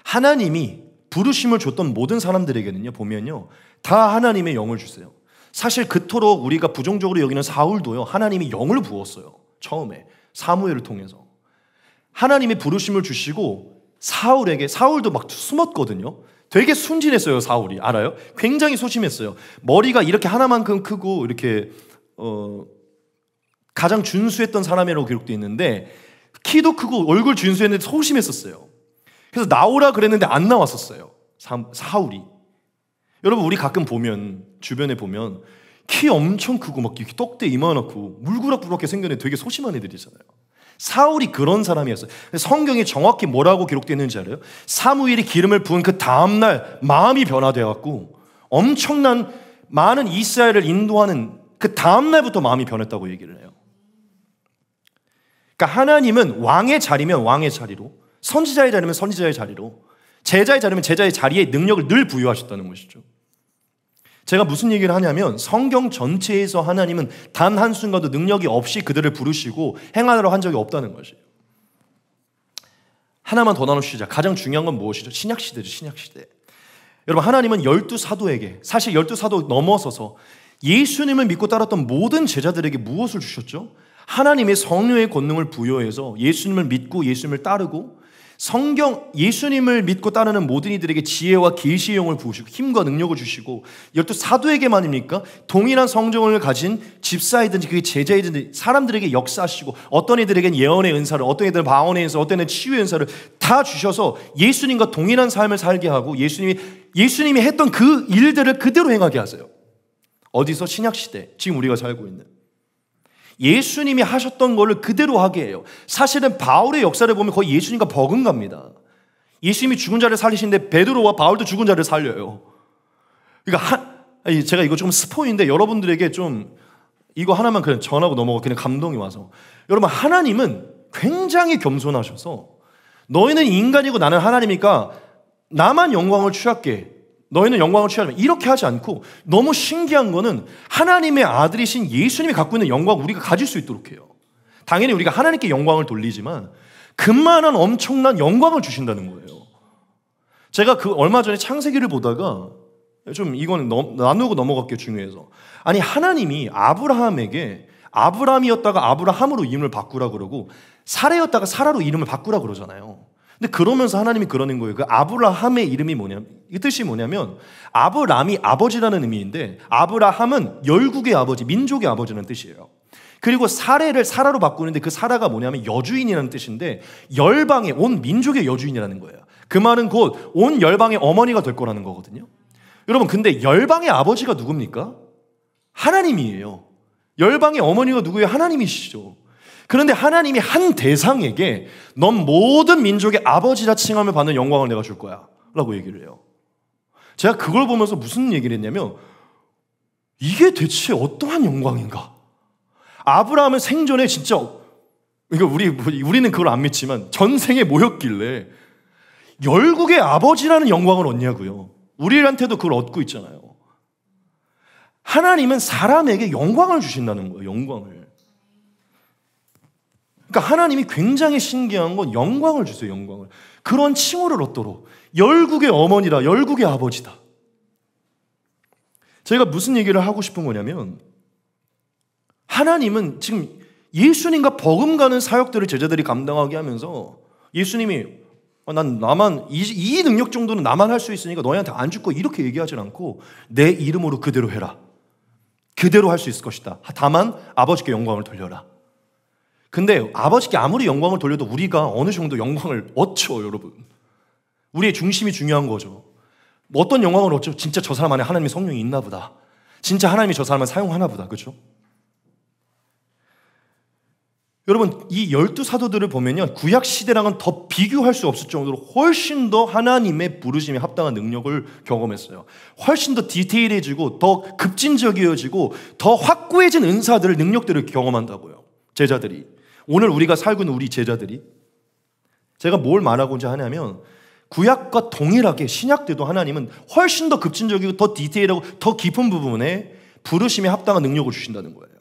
하나님이 부르심을 줬던 모든 사람들에게는요, 보면요, 다 하나님의 영을 주세요. 사실 그토록 우리가 부정적으로 여기는 사울도요, 하나님이 영을 부었어요. 처음에 사무엘을 통해서 하나님의 부르심을 주시고, 사울도 막 숨었거든요. 되게 순진했어요. 사울이, 알아요? 굉장히 소심했어요. 머리가 이렇게 하나만큼 크고 이렇게 가장 준수했던 사람이라고 기록되어 있는데, 키도 크고 얼굴 준수했는데 소심했었어요. 그래서 나오라 그랬는데 안 나왔었어요. 사울이. 여러분, 우리 가끔 보면, 주변에 보면 키 엄청 크고 막 떡대 이만하고 물구락부락하게 생겨는 되게 소심한 애들이잖아요. 사울이 그런 사람이었어요. 성경에 정확히 뭐라고 기록되어 있는지 알아요? 사무엘이 기름을 부은 그 다음날 마음이 변화되어갖고 엄청난 많은 이스라엘을 인도하는 그 다음날부터 마음이 변했다고 얘기를 해요. 그러니까 하나님은 왕의 자리면 왕의 자리로, 선지자의 자리면 선지자의 자리로, 제자의 자리면 제자의 자리에 능력을 늘 부여하셨다는 것이죠. 제가 무슨 얘기를 하냐면, 성경 전체에서 하나님은 단 한순간도 능력이 없이 그들을 부르시고 행하라고 한 적이 없다는 것이에요. 하나만 더 나누시자. 가장 중요한 건 무엇이죠? 신약시대죠. 신약시대. 여러분, 하나님은 12사도에게, 사실 12사도 넘어서서 예수님을 믿고 따랐던 모든 제자들에게 무엇을 주셨죠? 하나님의 성령의 권능을 부여해서 예수님을 믿고 예수님을 따르고, 예수님을 믿고 따르는 모든 이들에게 지혜와 계시의 영을 부으시고 힘과 능력을 주시고, 12사도에게만입니까? 동일한 성정을 가진 집사이든지 그게 제자이든지 사람들에게 역사하시고, 어떤 이들에겐 예언의 은사를, 어떤 이들은 방언의 은사, 어떤 이들은 치유의 은사를 다 주셔서 예수님과 동일한 삶을 살게 하고, 예수님이 했던 그 일들을 그대로 행하게 하세요. 어디서? 신약시대, 지금 우리가 살고 있는 예수님이 하셨던 거를 그대로 하게 해요. 사실은 바울의 역사를 보면 거의 예수님과 버금갑니다. 예수님이 죽은 자를 살리시는데 베드로와 바울도 죽은 자를 살려요. 그러니까 제가 이거 좀 스포인데 여러분들에게 좀 이거 하나만 그냥 전하고 넘어가, 그냥 감동이 와서. 여러분, 하나님은 굉장히 겸손하셔서, 너희는 인간이고 나는 하나님이니까 나만 영광을 취할게, 너희는 영광을 취하면, 이렇게 하지 않고, 너무 신기한 거는 하나님의 아들이신 예수님이 갖고 있는 영광을 우리가 가질 수 있도록 해요. 당연히 우리가 하나님께 영광을 돌리지만 그만한 엄청난 영광을 주신다는 거예요. 제가 얼마 전에 창세기를 보다가 좀 이거는 나누고 넘어갈게요, 중요해서. 아니, 하나님이 아브라함이었다가 아브라함으로 이름을 바꾸라 그러고, 사라였다가 사라로 이름을 바꾸라 그러잖아요. 근데 그러면서 하나님이 그러는 거예요. 그 아브라함의 이름이 뭐냐면, 이 뜻이 뭐냐면, 아브람이 아버지라는 의미인데, 아브라함은 열국의 아버지, 민족의 아버지라는 뜻이에요. 그리고 사례를 사라로 바꾸는데, 그 사라가 뭐냐면 여주인이라는 뜻인데, 열방의 온 민족의 여주인이라는 거예요. 그 말은 곧 온 열방의 어머니가 될 거라는 거거든요. 여러분, 근데 열방의 아버지가 누굽니까? 하나님이에요. 열방의 어머니가 누구예요? 하나님이시죠. 그런데 하나님이 한 대상에게 넌 모든 민족의 아버지라 칭함을 받는 영광을 내가 줄 거야 라고 얘기를 해요. 제가 그걸 보면서 무슨 얘기를 했냐면 이게 대체 어떠한 영광인가? 아브라함은 생전에 진짜 이거 우리는 그걸 안 믿지만 전생에 뭐였길래 열국의 아버지라는 영광을 얻냐고요. 우리한테도 그걸 얻고 있잖아요. 하나님은 사람에게 영광을 주신다는 거예요. 영광을. 그러니까 하나님이 굉장히 신기한 건 영광을 주세요. 영광을. 그런 칭호를 얻도록 열국의 어머니라, 열국의 아버지다. 제가 무슨 얘기를 하고 싶은 거냐면 하나님은 지금 예수님과 버금가는 사역들을 제자들이 감당하게 하면서 예수님이 나만 이 능력 정도는 나만 할 수 있으니까 너희한테 안 줄 거야 이렇게 얘기하진 않고 내 이름으로 그대로 해라. 그대로 할 수 있을 것이다. 다만 아버지께 영광을 돌려라. 근데 아버지께 아무리 영광을 돌려도 우리가 어느 정도 영광을 얻죠, 여러분. 우리의 중심이 중요한 거죠. 어떤 영광을 얻죠? 진짜 저 사람 안에 하나님의 성령이 있나 보다. 진짜 하나님이 저 사람을 사용하나 보다. 그렇죠? 여러분, 이 12사도들을 보면요, 구약 시대랑은 더 비교할 수 없을 정도로 훨씬 더 하나님의 부르심에 합당한 능력을 경험했어요. 훨씬 더 디테일해지고 더 급진적이어지고 더 확고해진 은사들을, 능력들을 경험한다고요. 제자들이. 오늘 우리가 살고 있는 우리 제자들이. 제가 뭘 말하고자 하냐면 구약과 동일하게 신약 때도 하나님은 훨씬 더 급진적이고 더 디테일하고 더 깊은 부분에 부르심에 합당한 능력을 주신다는 거예요.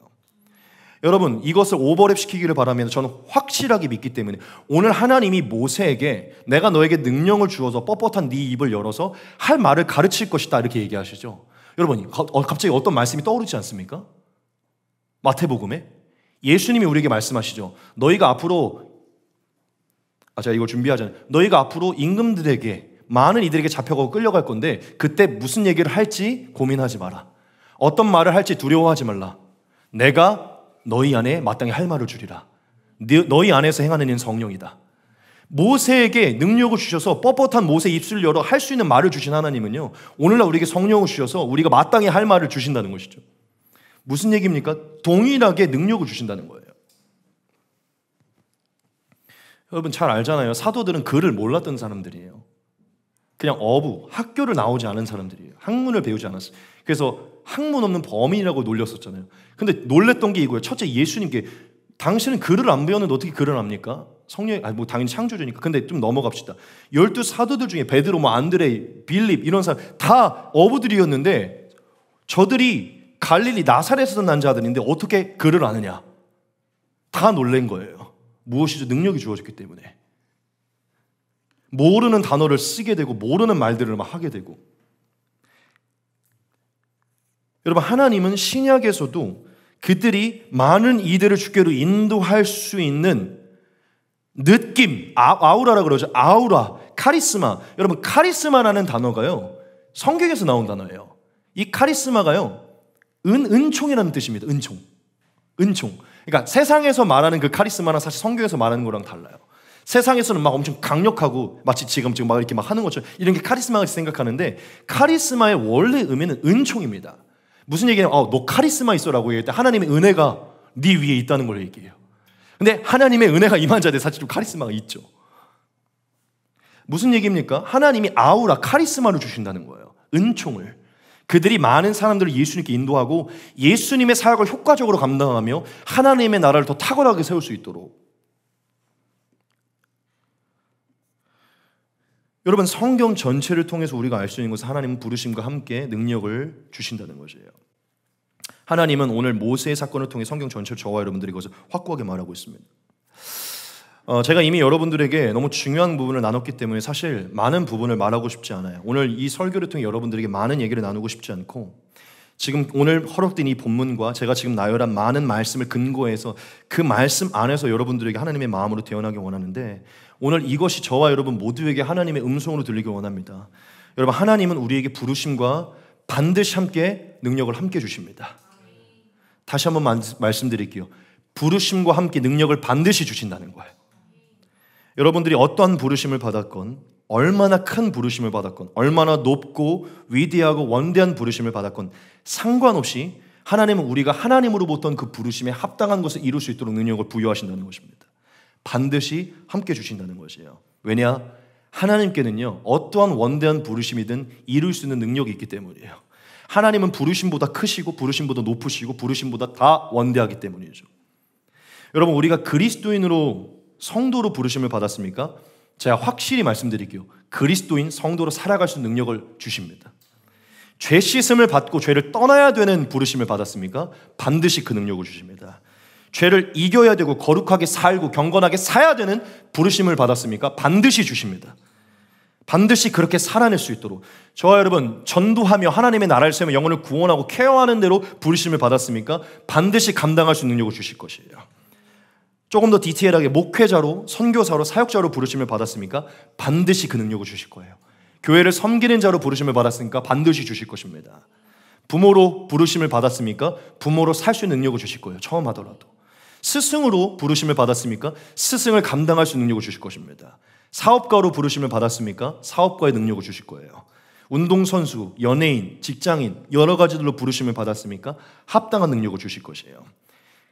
여러분, 이것을 오버랩 시키기를 바라면 저는 확실하게 믿기 때문에 오늘 하나님이 모세에게 내가 너에게 능력을 주어서 뻣뻣한 네 입을 열어서 할 말을 가르칠 것이다 이렇게 얘기하시죠. 여러분, 갑자기 어떤 말씀이 떠오르지 않습니까? 마태복음에 예수님이 우리에게 말씀하시죠. 너희가 앞으로 제가 이걸 준비하잖아요. 너희가 앞으로 임금들에게 많은 이들에게 잡혀가고 끌려갈 건데 그때 무슨 얘기를 할지 고민하지 마라. 어떤 말을 할지 두려워하지 말라. 내가 너희 안에 마땅히 할 말을 주리라. 너희 안에서 행하는 이는 성령이다. 모세에게 능력을 주셔서 뻣뻣한 모세 입술을 열어 할 수 있는 말을 주신 하나님은요, 오늘날 우리에게 성령을 주셔서 우리가 마땅히 할 말을 주신다는 것이죠. 무슨 얘기입니까? 동일하게 능력을 주신다는 거예요. 여러분 잘 알잖아요. 사도들은 글을 몰랐던 사람들이에요. 그냥 학교를 나오지 않은 사람들이에요. 학문을 배우지 않았어요. 그래서 학문 없는 범인이라고 놀렸었잖아요. 근데 놀랬던 게 이거예요. 첫째, 예수님께 당신은 글을 안 배웠는데 어떻게 글을 압니까? 성령이 당연히 창조주니까. 근데 좀 넘어갑시다. 12사도들 중에 베드로, 안드레, 빌립 이런 사람 다 어부들이었는데 저들이 갈릴리 나사렛에서 난 자들인데 어떻게 글을 아느냐? 다 놀란 거예요. 무엇이죠? 능력이 주어졌기 때문에. 모르는 단어를 쓰게 되고 모르는 말들을 막 하게 되고. 여러분, 하나님은 신약에서도 그들이 많은 이들을 주께로 인도할 수 있는 느낌, 아우라라고 그러죠. 아우라, 카리스마. 여러분, 카리스마라는 단어가요, 성경에서 나온 단어예요. 이 카리스마가요, 은총이라는 뜻입니다. 은총. 그러니까 세상에서 말하는 그 카리스마랑 사실 성경에서 말하는 거랑 달라요. 세상에서는 막 엄청 강력하고 마치 지금 막 이렇게 막 하는 것처럼 이런 게 카리스마같이 생각하는데 카리스마의 원래 의미는 은총입니다. 무슨 얘기냐면 너 카리스마 있어라고 얘기할 때 하나님의 은혜가 네 위에 있다는 걸 얘기해요. 근데 하나님의 은혜가 임한 자들 사실 좀 카리스마가 있죠. 무슨 얘기입니까? 하나님이 아우라, 카리스마를 주신다는 거예요. 은총을. 그들이 많은 사람들을 예수님께 인도하고 예수님의 사역을 효과적으로 감당하며 하나님의 나라를 더 탁월하게 세울 수 있도록. 여러분, 성경 전체를 통해서 우리가 알 수 있는 것은 하나님은 부르심과 함께 능력을 주신다는 것이에요. 하나님은 오늘 모세의 사건을 통해 성경 전체를 저와 여러분들이 그것을 확고하게 말하고 있습니다. 제가 이미 여러분들에게 너무 중요한 부분을 나눴기 때문에 사실 많은 부분을 말하고 싶지 않아요. 오늘 이 설교를 통해 여러분들에게 많은 얘기를 나누고 싶지 않고 지금 오늘 허락된 이 본문과 제가 지금 나열한 많은 말씀을 근거해서 그 말씀 안에서 여러분들에게 하나님의 마음으로 태어나기 원하는데 오늘 이것이 저와 여러분 모두에게 하나님의 음성으로 들리기 원합니다. 여러분, 하나님은 우리에게 부르심과 반드시 함께 능력을 함께 주십니다. 다시 한번 말씀드릴게요. 부르심과 함께 능력을 반드시 주신다는 거예요. 여러분들이 어떠한 부르심을 받았건 얼마나 큰 부르심을 받았건 얼마나 높고 위대하고 원대한 부르심을 받았건 상관없이 하나님은 우리가 하나님으로부터 그 부르심에 합당한 것을 이룰 수 있도록 능력을 부여하신다는 것입니다. 반드시 함께 주신다는 것이에요. 왜냐? 하나님께는요, 어떠한 원대한 부르심이든 이룰 수 있는 능력이 있기 때문이에요. 하나님은 부르심보다 크시고 부르심보다 높으시고 부르심보다 다 원대하기 때문이죠. 여러분, 우리가 그리스도인으로 성도로 부르심을 받았습니까? 제가 확실히 말씀드릴게요. 그리스도인 성도로 살아갈 수 있는 능력을 주십니다. 죄 씻음을 받고 죄를 떠나야 되는 부르심을 받았습니까? 반드시 그 능력을 주십니다. 죄를 이겨야 되고 거룩하게 살고 경건하게 살아야 되는 부르심을 받았습니까? 반드시 주십니다. 반드시 그렇게 살아낼 수 있도록. 저와 여러분, 전도하며 하나님의 나라를 세우며 영혼을 구원하고 케어하는 대로 부르심을 받았습니까? 반드시 감당할 수 있는 능력을 주실 것이에요. 조금 더 디테일하게 목회자로, 선교사로, 사역자로 부르심을 받았습니까? 반드시 그 능력을 주실 거예요. 교회를 섬기는 자로 부르심을 받았으니까 반드시 주실 것입니다. 부모로 부르심을 받았습니까? 부모로 살 수 있는 능력을 주실 거예요. 처음 하더라도. 스승으로 부르심을 받았습니까? 스승을 감당할 수 있는 능력을 주실 것입니다. 사업가로 부르심을 받았습니까? 사업가의 능력을 주실 거예요. 운동선수, 연예인, 직장인 여러 가지들로 부르심을 받았습니까? 합당한 능력을 주실 것이에요.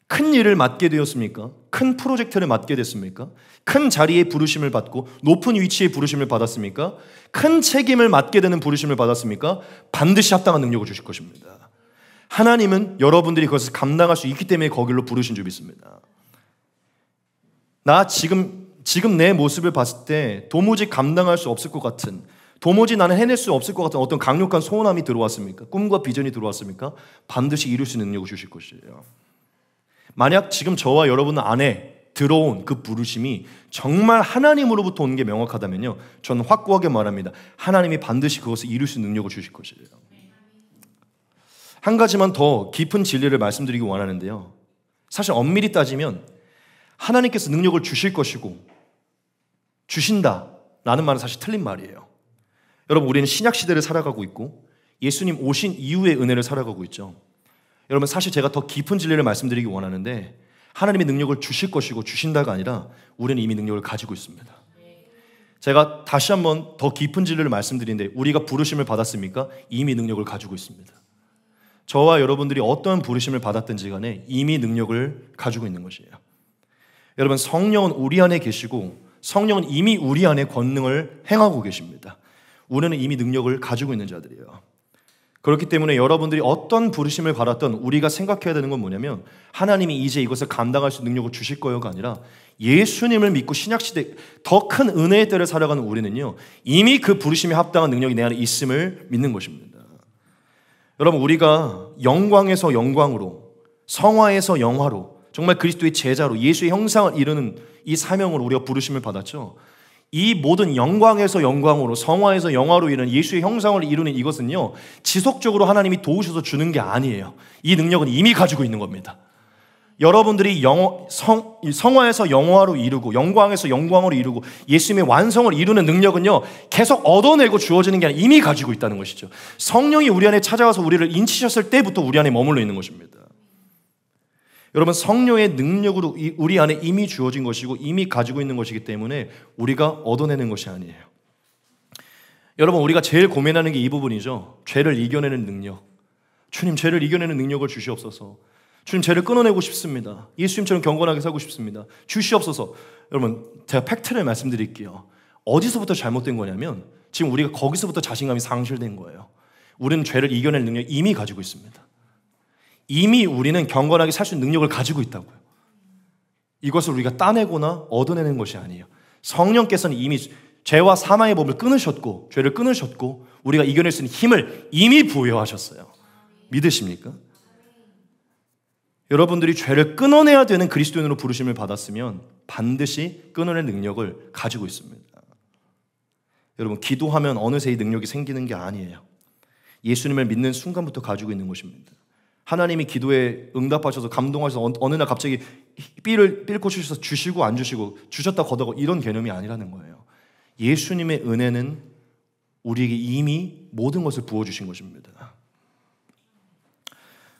큰 일을 맡게 되었습니까? 큰 프로젝트를 맡게 됐습니까? 큰 자리에 부르심을 받고 높은 위치에 부르심을 받았습니까? 큰 책임을 맡게 되는 부르심을 받았습니까? 반드시 합당한 능력을 주실 것입니다. 하나님은 여러분들이 그것을 감당할 수 있기 때문에 거길로 부르신 줄 믿습니다. 나 지금 내 모습을 봤을 때 도무지 감당할 수 없을 것 같은, 도무지 나는 해낼 수 없을 것 같은 어떤 강력한 소원함이 들어왔습니까? 꿈과 비전이 들어왔습니까? 반드시 이룰 수 있는 능력을 주실 것이에요. 만약 지금 저와 여러분 안에 들어온 그 부르심이 정말 하나님으로부터 온 게 명확하다면요, 저는 확고하게 말합니다. 하나님이 반드시 그것을 이룰 수 있는 능력을 주실 것이에요. 한 가지만 더 깊은 진리를 말씀드리기 원하는데요, 사실 엄밀히 따지면 하나님께서 능력을 주실 것이고 주신다라는 말은 사실 틀린 말이에요. 여러분, 우리는 신약시대를 살아가고 있고 예수님 오신 이후의 은혜를 살아가고 있죠. 여러분, 사실 제가 더 깊은 진리를 말씀드리기 원하는데 하나님의 능력을 주실 것이고 주신다가 아니라 우리는 이미 능력을 가지고 있습니다. 제가 다시 한번 더 깊은 진리를 말씀드리는데, 우리가 부르심을 받았습니까? 이미 능력을 가지고 있습니다. 저와 여러분들이 어떠한 부르심을 받았든지 간에 이미 능력을 가지고 있는 것이에요. 여러분, 성령은 우리 안에 계시고 성령은 이미 우리 안에 권능을 행하고 계십니다. 우리는 이미 능력을 가지고 있는 자들이에요. 그렇기 때문에 여러분들이 어떤 부르심을 받았던 우리가 생각해야 되는 건 뭐냐면, 하나님이 이제 이것을 감당할 수 있는 능력을 주실 거요가 아니라 예수님을 믿고 신약시대 더 큰 은혜의 때를 살아가는 우리는요, 이미 그 부르심에 합당한 능력이 내 안에 있음을 믿는 것입니다. 여러분, 우리가 영광에서 영광으로, 성화에서 영화로, 정말 그리스도의 제자로 예수의 형상을 이루는 이 사명으로 우리가 부르심을 받았죠. 이 모든 영광에서 영광으로, 성화에서 영화로 이루는 예수의 형상을 이루는 이것은요, 지속적으로 하나님이 도우셔서 주는 게 아니에요. 이 능력은 이미 가지고 있는 겁니다. 여러분들이 성화에서 영화로 이루고 영광에서 영광으로 이루고 예수님의 완성을 이루는 능력은요, 계속 얻어내고 주어지는 게 아니라 이미 가지고 있다는 것이죠. 성령이 우리 안에 찾아와서 우리를 인치셨을 때부터 우리 안에 머물러 있는 것입니다. 여러분, 성령의 능력으로 우리 안에 이미 주어진 것이고 이미 가지고 있는 것이기 때문에 우리가 얻어내는 것이 아니에요. 여러분, 우리가 제일 고민하는 게 이 부분이죠. 죄를 이겨내는 능력. 주님, 죄를 이겨내는 능력을 주시옵소서. 주님, 죄를 끊어내고 싶습니다. 예수님처럼 경건하게 살고 싶습니다. 주시옵소서. 여러분, 제가 팩트를 말씀드릴게요. 어디서부터 잘못된 거냐면 지금 우리가 거기서부터 자신감이 상실된 거예요. 우리는 죄를 이겨낼 능력을 이미 가지고 있습니다. 이미 우리는 경건하게 살 수 있는 능력을 가지고 있다고요. 이것을 우리가 따내거나 얻어내는 것이 아니에요. 성령께서는 이미 죄와 사망의 법을 끊으셨고 죄를 끊으셨고 우리가 이겨낼 수 있는 힘을 이미 부여하셨어요. 믿으십니까? 여러분들이 죄를 끊어내야 되는 그리스도인으로 부르심을 받았으면 반드시 끊어낼 능력을 가지고 있습니다. 여러분, 기도하면 어느새 이 능력이 생기는 게 아니에요. 예수님을 믿는 순간부터 가지고 있는 것입니다. 하나님이 기도에 응답하셔서 감동하셔서 어느 날 갑자기 삘을 꽂으셔서 주시고 안 주시고 주셨다 걷어고 이런 개념이 아니라는 거예요. 예수님의 은혜는 우리에게 이미 모든 것을 부어주신 것입니다.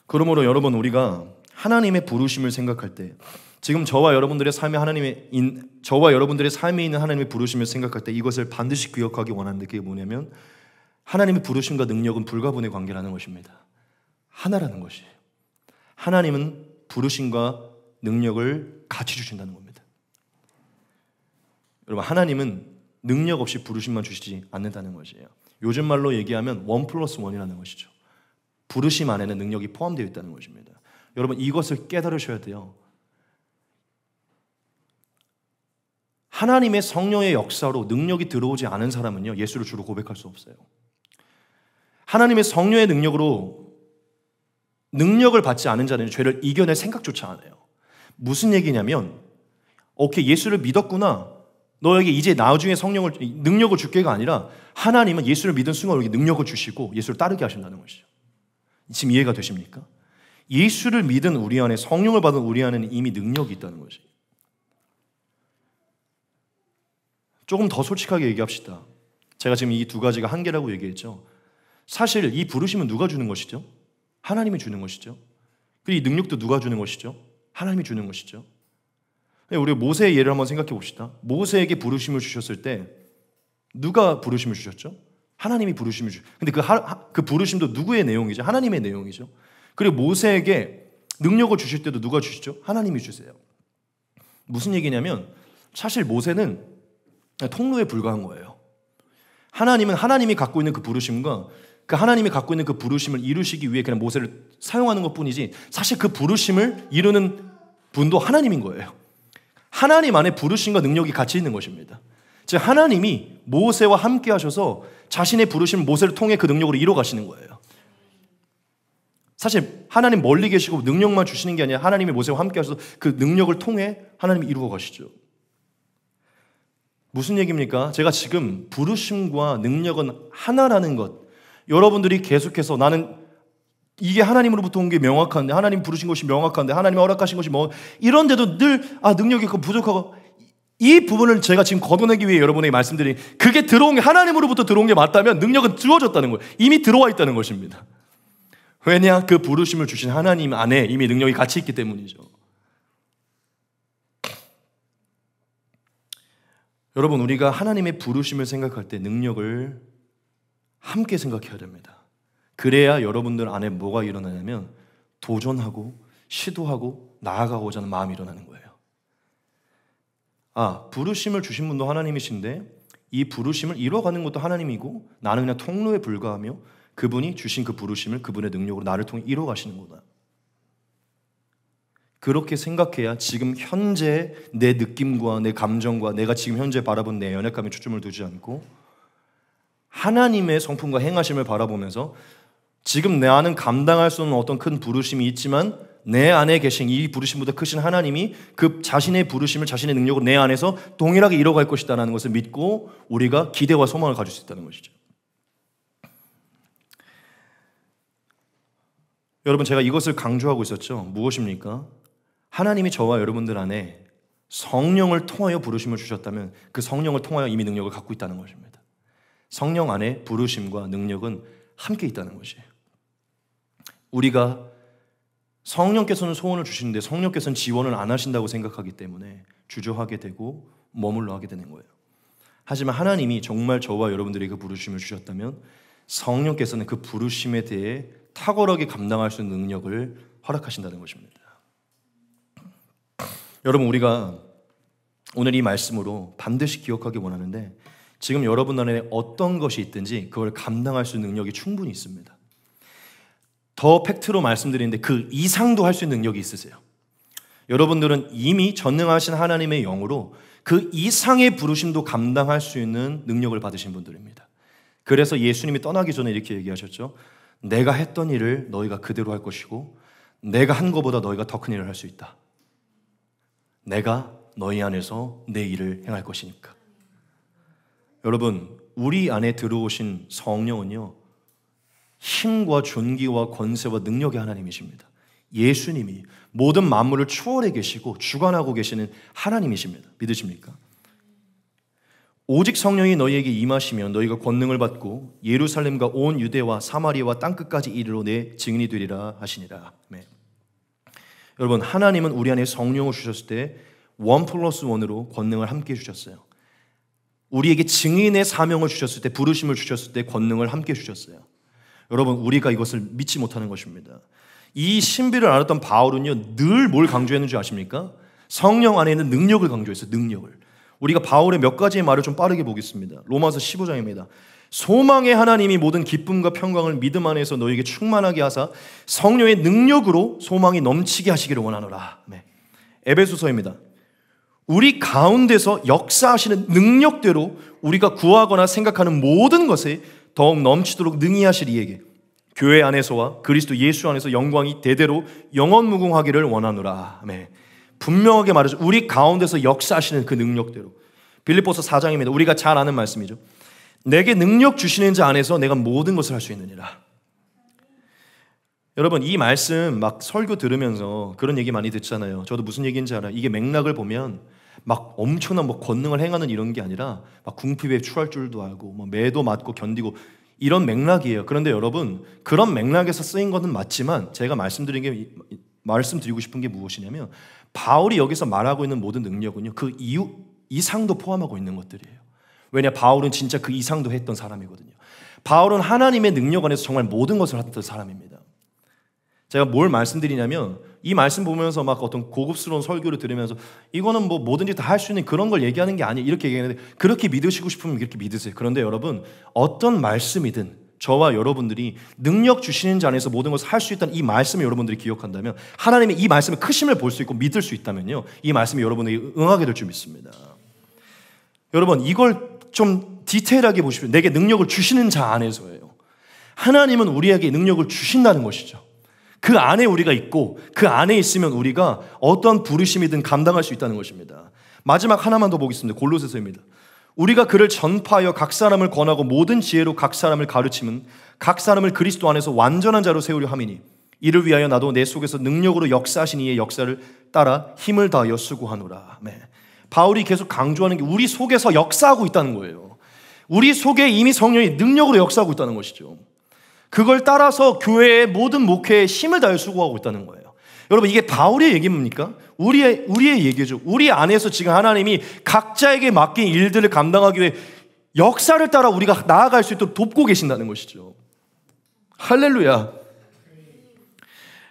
그러므로 여러분, 우리가 하나님의 부르심을 생각할 때, 지금 저와 여러분들의 삶에 있는 하나님의 부르심을 생각할 때 이것을 반드시 기억하기 원하는데, 그게 뭐냐면 하나님의 부르심과 능력은 불가분의 관계라는 것입니다. 하나라는 것이에요. 하나님은 부르심과 능력을 같이 주신다는 겁니다. 여러분, 하나님은 능력 없이 부르심만 주시지 않는다는 것이에요. 요즘 말로 얘기하면 1+1이라는 것이죠. 부르심 안에는 능력이 포함되어 있다는 것입니다. 여러분, 이것을 깨달으셔야 돼요. 하나님의 성령의 역사로 능력이 들어오지 않은 사람은요, 예수를 주로 고백할 수 없어요. 하나님의 성령의 능력으로 능력을 받지 않은 자는 죄를 이겨낼 생각조차 안 해요. 무슨 얘기냐면, 오케이, 예수를 믿었구나, 너에게 이제 나중에 능력을 줄게가 아니라, 하나님은 예수를 믿은 순간 우리에게 능력을 주시고 예수를 따르게 하신다는 것이죠. 지금 이해가 되십니까? 예수를 믿은 우리 안에, 성령을 받은 우리 안에는 이미 능력이 있다는 것이에요. 조금 더 솔직하게 얘기합시다. 제가 지금 이 두 가지가 한계라고 얘기했죠. 사실 이 부르심은 누가 주는 것이죠? 하나님이 주는 것이죠. 그리고 이 능력도 누가 주는 것이죠? 하나님이 주는 것이죠. 우리 모세의 예를 한번 생각해 봅시다. 모세에게 부르심을 주셨을 때 누가 부르심을 주셨죠? 하나님이 부르심을 주셨죠. 근데 그 부르심도 누구의 내용이죠? 하나님의 내용이죠. 그리고 모세에게 능력을 주실 때도 누가 주시죠? 하나님이 주세요. 무슨 얘기냐면, 사실 모세는 통로에 불과한 거예요. 하나님은 하나님이 갖고 있는 그 부르심과 그 하나님이 갖고 있는 그 부르심을 이루시기 위해 그냥 모세를 사용하는 것뿐이지, 사실 그 부르심을 이루는 분도 하나님인 거예요. 하나님 안에 부르심과 능력이 같이 있는 것입니다. 즉 하나님이 모세와 함께 하셔서 자신의 부르심을 모세를 통해 그 능력으로 이루어 가시는 거예요. 사실 하나님 멀리 계시고 능력만 주시는 게 아니라 하나님이 모세와 함께 하셔서 그 능력을 통해 하나님이 이루어 가시죠. 무슨 얘기입니까? 제가 지금 부르심과 능력은 하나라는 것, 여러분들이 계속해서 나는 이게 하나님으로부터 온 게 명확한데, 하나님 부르신 것이 명확한데, 하나님이 허락하신 것이 이런데도 늘 능력이 있고 부족하고, 이 부분을 제가 지금 걷어내기 위해 여러분에게 말씀드린, 그게 들어온 게 하나님으로부터 들어온 게 맞다면 능력은 주어졌다는 거예요. 이미 들어와 있다는 것입니다. 왜냐? 그 부르심을 주신 하나님 안에 이미 능력이 같이 있기 때문이죠. 여러분, 우리가 하나님의 부르심을 생각할 때 능력을 함께 생각해야 됩니다. 그래야 여러분들 안에 뭐가 일어나냐면 도전하고 시도하고 나아가고자 하는 마음이 일어나는 거예요. 부르심을 주신 분도 하나님이신데 이 부르심을 이뤄가는 것도 하나님이고, 나는 그냥 통로에 불과하며 그분이 주신 그 부르심을 그분의 능력으로 나를 통해 이뤄가시는구나. 그렇게 생각해야 지금 현재 내 느낌과 내 감정과 내가 지금 현재 바라본 내 연약감에 초점을 두지 않고 하나님의 성품과 행하심을 바라보면서, 지금 내 안은 감당할 수 없는 어떤 큰 부르심이 있지만 내 안에 계신 이 부르심보다 크신 하나님이 그 자신의 부르심을 자신의 능력으로 내 안에서 동일하게 이뤄갈 것이다라는 것을 믿고 우리가 기대와 소망을 가질 수 있다는 것이죠. 여러분, 제가 이것을 강조하고 있었죠. 무엇입니까? 하나님이 저와 여러분들 안에 성령을 통하여 부르심을 주셨다면 그 성령을 통하여 이미 능력을 갖고 있다는 것입니다. 성령 안에 부르심과 능력은 함께 있다는 것이에요. 우리가 성령께서는 소원을 주시는데 성령께서는 지원을 안 하신다고 생각하기 때문에 주저하게 되고 머물러 하게 되는 거예요. 하지만 하나님이 정말 저와 여러분들에게 그 부르심을 주셨다면 성령께서는 그 부르심에 대해 탁월하게 감당할 수 있는 능력을 허락하신다는 것입니다. 여러분, 우리가 오늘 이 말씀으로 반드시 기억하기 원하는데, 지금 여러분 안에 어떤 것이 있든지 그걸 감당할 수 있는 능력이 충분히 있습니다. 더 팩트로 말씀드리는데 그 이상도 할 수 있는 능력이 있으세요. 여러분들은 이미 전능하신 하나님의 영으로 그 이상의 부르심도 감당할 수 있는 능력을 받으신 분들입니다. 그래서 예수님이 떠나기 전에 이렇게 얘기하셨죠. 내가 했던 일을 너희가 그대로 할 것이고 내가 한 것보다 너희가 더 큰 일을 할 수 있다. 내가 너희 안에서 내 일을 행할 것이니까. 여러분, 우리 안에 들어오신 성령은요, 힘과 존귀와 권세와 능력의 하나님이십니다. 예수님이 모든 만물을 추월해 계시고 주관하고 계시는 하나님이십니다. 믿으십니까? 오직 성령이 너희에게 임하시면 너희가 권능을 받고 예루살렘과 온 유대와 사마리아와 땅끝까지 이르러 내 증인이 되리라 하시니라. 아멘. 여러분, 하나님은 우리 안에 성령을 주셨을 때 1+1으로 권능을 함께 주셨어요. 우리에게 증인의 사명을 주셨을 때, 부르심을 주셨을 때 권능을 함께 주셨어요. 여러분, 우리가 이것을 믿지 못하는 것입니다. 이 신비를 알았던 바울은요, 늘 뭘 강조했는지 아십니까? 성령 안에 있는 능력을 강조했어요. 능력을. 우리가 바울의 몇 가지의 말을 좀 빠르게 보겠습니다. 로마서 15장입니다. 소망의 하나님이 모든 기쁨과 평강을 믿음 안에서 너에게 충만하게 하사 성령의 능력으로 소망이 넘치게 하시기를 원하노라. 네. 에베소서입니다. 우리 가운데서 역사하시는 능력대로 우리가 구하거나 생각하는 모든 것에 더욱 넘치도록 능히 하실 이에게 교회 안에서와 그리스도 예수 안에서 영광이 대대로 영원무궁하기를 원하노라. 네. 분명하게 말하죠. 우리 가운데서 역사하시는 그 능력대로. 빌립보서 4장입니다. 우리가 잘 아는 말씀이죠. 내게 능력 주시는 자 안에서 내가 모든 것을 할 수 있느니라. 여러분, 이 말씀 막 설교 들으면서 그런 얘기 많이 듣잖아요. 저도 무슨 얘기인지 알아요. 이게 맥락을 보면 막 엄청난 뭐 권능을 행하는 이런 게 아니라 막 궁핍에 추할 줄도 알고 뭐 매도 맞고 견디고 이런 맥락이에요. 그런데 여러분, 그런 맥락에서 쓰인 것은 맞지만 제가 말씀드리고 싶은 게 무엇이냐면 바울이 여기서 말하고 있는 모든 능력은요, 그 이상도 포함하고 있는 것들이에요. 왜냐, 바울은 진짜 그 이상도 했던 사람이거든요. 바울은 하나님의 능력 안에서 정말 모든 것을 했던 사람입니다. 제가 뭘 말씀드리냐면 이 말씀 보면서 막 어떤 고급스러운 설교를 들으면서 이거는 뭐 뭐든지 다 할 수 있는 그런 걸 얘기하는 게 아니에요, 이렇게 얘기하는데, 그렇게 믿으시고 싶으면 그렇게 믿으세요. 그런데 여러분, 어떤 말씀이든 저와 여러분들이 능력 주시는 자 안에서 모든 것을 할 수 있다는 이 말씀을 여러분들이 기억한다면, 하나님의 이 말씀의 크심을 볼 수 있고 믿을 수 있다면요, 이 말씀이 여러분에게 응하게 될 줄 믿습니다. 여러분, 이걸 좀 디테일하게 보십시오. 내게 능력을 주시는 자 안에서예요. 하나님은 우리에게 능력을 주신다는 것이죠. 그 안에 우리가 있고 그 안에 있으면 우리가 어떤 부르심이든 감당할 수 있다는 것입니다. 마지막 하나만 더 보겠습니다. 골로새서입니다. 우리가 그를 전파하여 각 사람을 권하고 모든 지혜로 각 사람을 가르치면 각 사람을 그리스도 안에서 완전한 자로 세우려 함이니 이를 위하여 나도 내 속에서 능력으로 역사하신 이의 역사를 따라 힘을 다하여 수고하노라. 네. 바울이 계속 강조하는 게 우리 속에서 역사하고 있다는 거예요. 우리 속에 이미 성령이 능력으로 역사하고 있다는 것이죠. 그걸 따라서 교회의 모든 목회에 힘을 다해 수고하고 있다는 거예요. 여러분, 이게 바울의 얘기입니까? 우리의 얘기죠. 우리 안에서 지금 하나님이 각자에게 맡긴 일들을 감당하기 위해 역사를 따라 우리가 나아갈 수 있도록 돕고 계신다는 것이죠. 할렐루야.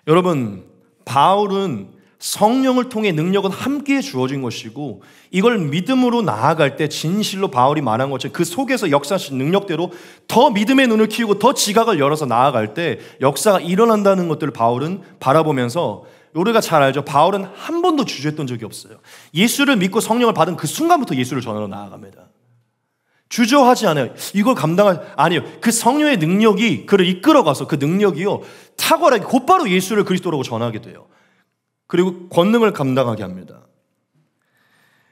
여러분, 바울은 성령을 통해 능력은 함께 주어진 것이고 이걸 믿음으로 나아갈 때 진실로 바울이 말한 것처럼 그 속에서 역사하신 능력대로 더 믿음의 눈을 키우고 더 지각을 열어서 나아갈 때 역사가 일어난다는 것들을 바울은 바라보면서, 우리가 잘 알죠. 바울은 한 번도 주저했던 적이 없어요. 예수를 믿고 성령을 받은 그 순간부터 예수를 전하러 나아갑니다. 주저하지 않아요. 이걸 아니요. 그 성령의 능력이 그를 이끌어가서 그 능력이요, 탁월하게 곧바로 예수를 그리스도라고 전하게 돼요. 그리고 권능을 감당하게 합니다.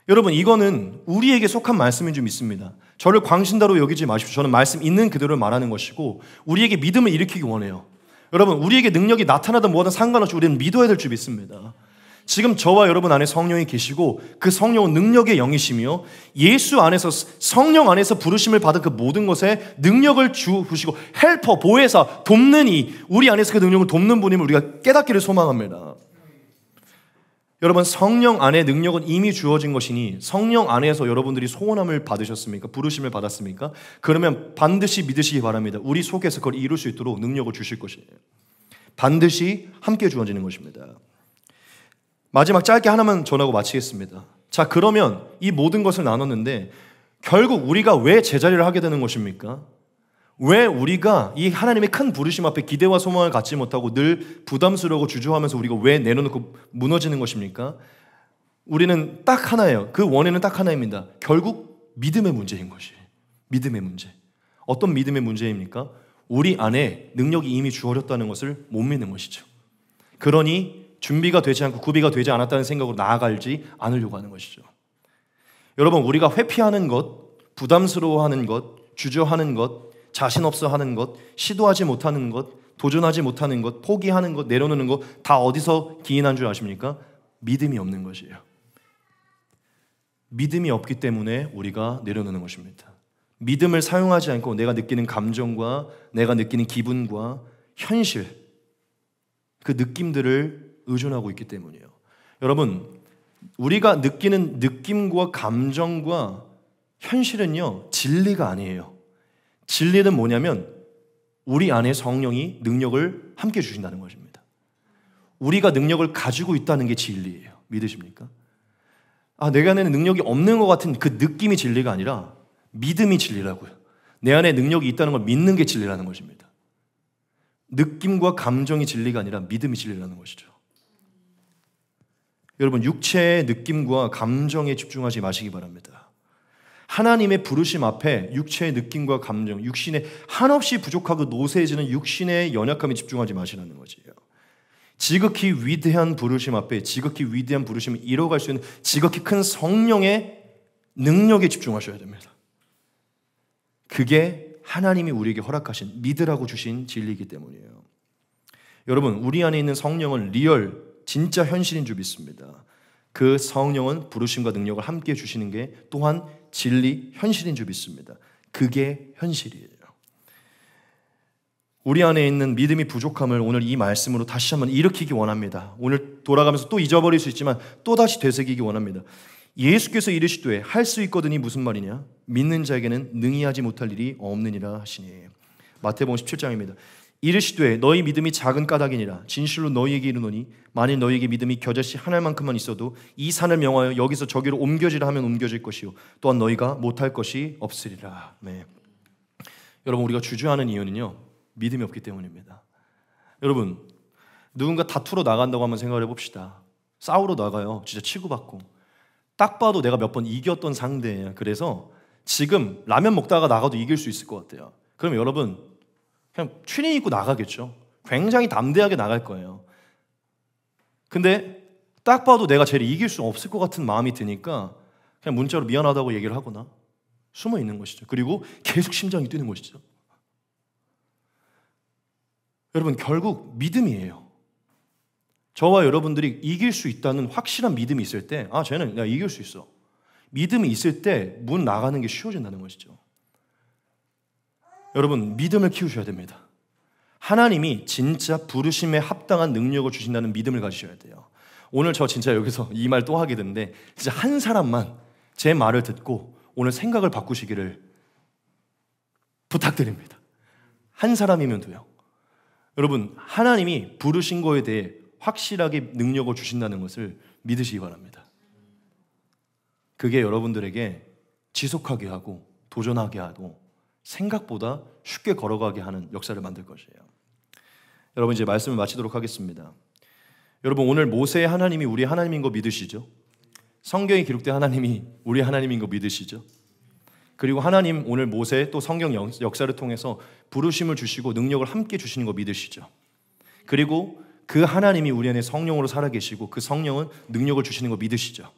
여러분, 이거는 우리에게 속한 말씀인 줄 믿습니다. 저를 광신다로 여기지 마십시오. 저는 말씀 있는 그대로 말하는 것이고 우리에게 믿음을 일으키기 원해요. 여러분, 우리에게 능력이 나타나든 뭐든 상관없이 우리는 믿어야 될 줄 믿습니다. 지금 저와 여러분 안에 성령이 계시고 그 성령은 능력의 영이시며 예수 안에서, 성령 안에서 부르심을 받은 그 모든 것에 능력을 주시고 헬퍼, 보혜사, 돕는 이, 우리 안에서 그 능력을 돕는 분임을 우리가 깨닫기를 소망합니다. 여러분, 성령 안에 능력은 이미 주어진 것이니 성령 안에서 여러분들이 소원함을 받으셨습니까? 부르심을 받았습니까? 그러면 반드시 믿으시기 바랍니다. 우리 속에서 그걸 이룰 수 있도록 능력을 주실 것이에요. 반드시 함께 주어지는 것입니다. 마지막 짧게 하나만 전하고 마치겠습니다. 자, 그러면 이 모든 것을 나눴는데 결국 우리가 왜 제자리를 하게 되는 것입니까? 왜 우리가 이 하나님의 큰 부르심 앞에 기대와 소망을 갖지 못하고 늘 부담스러워 주저하면서 우리가 왜 내려놓고 무너지는 것입니까? 우리는 딱 하나예요. 그 원인은 딱 하나입니다. 결국 믿음의 문제인 것이에요. 믿음의 문제. 어떤 믿음의 문제입니까? 우리 안에 능력이 이미 주어졌다는 것을 못 믿는 것이죠. 그러니 준비가 되지 않고 구비가 되지 않았다는 생각으로 나아가지 않으려고 하는 것이죠. 여러분, 우리가 회피하는 것, 부담스러워하는 것, 주저하는 것, 자신 없어 하는 것, 시도하지 못하는 것, 도전하지 못하는 것, 포기하는 것, 내려놓는 것 다 어디서 기인한 줄 아십니까? 믿음이 없는 것이에요. 믿음이 없기 때문에 우리가 내려놓는 것입니다. 믿음을 사용하지 않고 내가 느끼는 감정과 내가 느끼는 기분과 현실, 그 느낌들을 의존하고 있기 때문이에요. 여러분, 우리가 느끼는 느낌과 감정과 현실은요, 진리가 아니에요. 진리는 뭐냐면 우리 안에 성령이 능력을 함께 주신다는 것입니다. 우리가 능력을 가지고 있다는 게 진리예요. 믿으십니까? 내 안에는 능력이 없는 것 같은 그 느낌이 진리가 아니라 믿음이 진리라고요. 내 안에 능력이 있다는 걸 믿는 게 진리라는 것입니다. 느낌과 감정이 진리가 아니라 믿음이 진리라는 것이죠. 여러분, 육체의 느낌과 감정에 집중하지 마시기 바랍니다. 하나님의 부르심 앞에 육체의 느낌과 감정, 육신의 한없이 부족하고 노쇠해지는 육신의 연약함에 집중하지 마시라는 거지요. 지극히 위대한 부르심 앞에 지극히 위대한 부르심을 이뤄갈 수 있는 지극히 큰 성령의 능력에 집중하셔야 됩니다. 그게 하나님이 우리에게 허락하신, 믿으라고 주신 진리이기 때문이에요. 여러분, 우리 안에 있는 성령은 리얼, 진짜 현실인 줄 믿습니다. 그 성령은 부르심과 능력을 함께 주시는 게 또한 진리, 현실인 줄 믿습니다. 그게 현실이에요. 우리 안에 있는 믿음이 부족함을 오늘 이 말씀으로 다시 한번 일으키기 원합니다. 오늘 돌아가면서 또 잊어버릴 수 있지만 또 다시 되새기기 원합니다. 예수께서 이르시되 할 수 있거든이 무슨 말이냐? 믿는 자에게는 능히 하지 못할 일이 없느니라 하시니. 마태복음 17장입니다. 이르시되 너희 믿음이 작은 까닭이니라. 진실로 너희에게 이르노니 만일 너희에게 믿음이 겨자씨 하나만큼만 있어도 이 산을 명하여 여기서 저기로 옮겨지라 하면 옮겨질 것이요 또한 너희가 못할 것이 없으리라. 네. 여러분, 우리가 주저하는 이유는요, 믿음이 없기 때문입니다. 여러분, 누군가 다투러 나간다고 한번 생각을 해봅시다. 싸우러 나가요. 진짜 치고받고 딱 봐도 내가 몇 번 이겼던 상대예요. 그래서 지금 라면 먹다가 나가도 이길 수 있을 것 같아요. 그럼 여러분 그냥 추린 입고 나가겠죠. 굉장히 담대하게 나갈 거예요. 근데 딱 봐도 내가 쟤를 이길 수 없을 것 같은 마음이 드니까 그냥 문자로 미안하다고 얘기를 하거나 숨어 있는 것이죠. 그리고 계속 심장이 뛰는 것이죠. 여러분, 결국 믿음이에요. 저와 여러분들이 이길 수 있다는 확실한 믿음이 있을 때, 쟤는 내가 이길 수 있어. 믿음이 있을 때 문 나가는 게 쉬워진다는 것이죠. 여러분, 믿음을 키우셔야 됩니다. 하나님이 진짜 부르심에 합당한 능력을 주신다는 믿음을 가지셔야 돼요. 오늘 저 진짜 여기서 이 말 또 하게 되는데 진짜 한 사람만 제 말을 듣고 오늘 생각을 바꾸시기를 부탁드립니다. 한 사람이면 돼요. 여러분, 하나님이 부르신 거에 대해 확실하게 능력을 주신다는 것을 믿으시기 바랍니다. 그게 여러분들에게 지속하게 하고 도전하게 하고 생각보다 쉽게 걸어가게 하는 역사를 만들 것이에요. 여러분, 이제 말씀을 마치도록 하겠습니다. 여러분, 오늘 모세의 하나님이 우리 하나님인 거 믿으시죠? 성경에 기록된 하나님이 우리 하나님인 거 믿으시죠? 그리고 하나님 오늘 모세 또 성경 역사를 통해서 부르심을 주시고 능력을 함께 주시는 거 믿으시죠? 그리고 그 하나님이 우리 안에 성령으로 살아계시고 그 성령은 능력을 주시는 거 믿으시죠?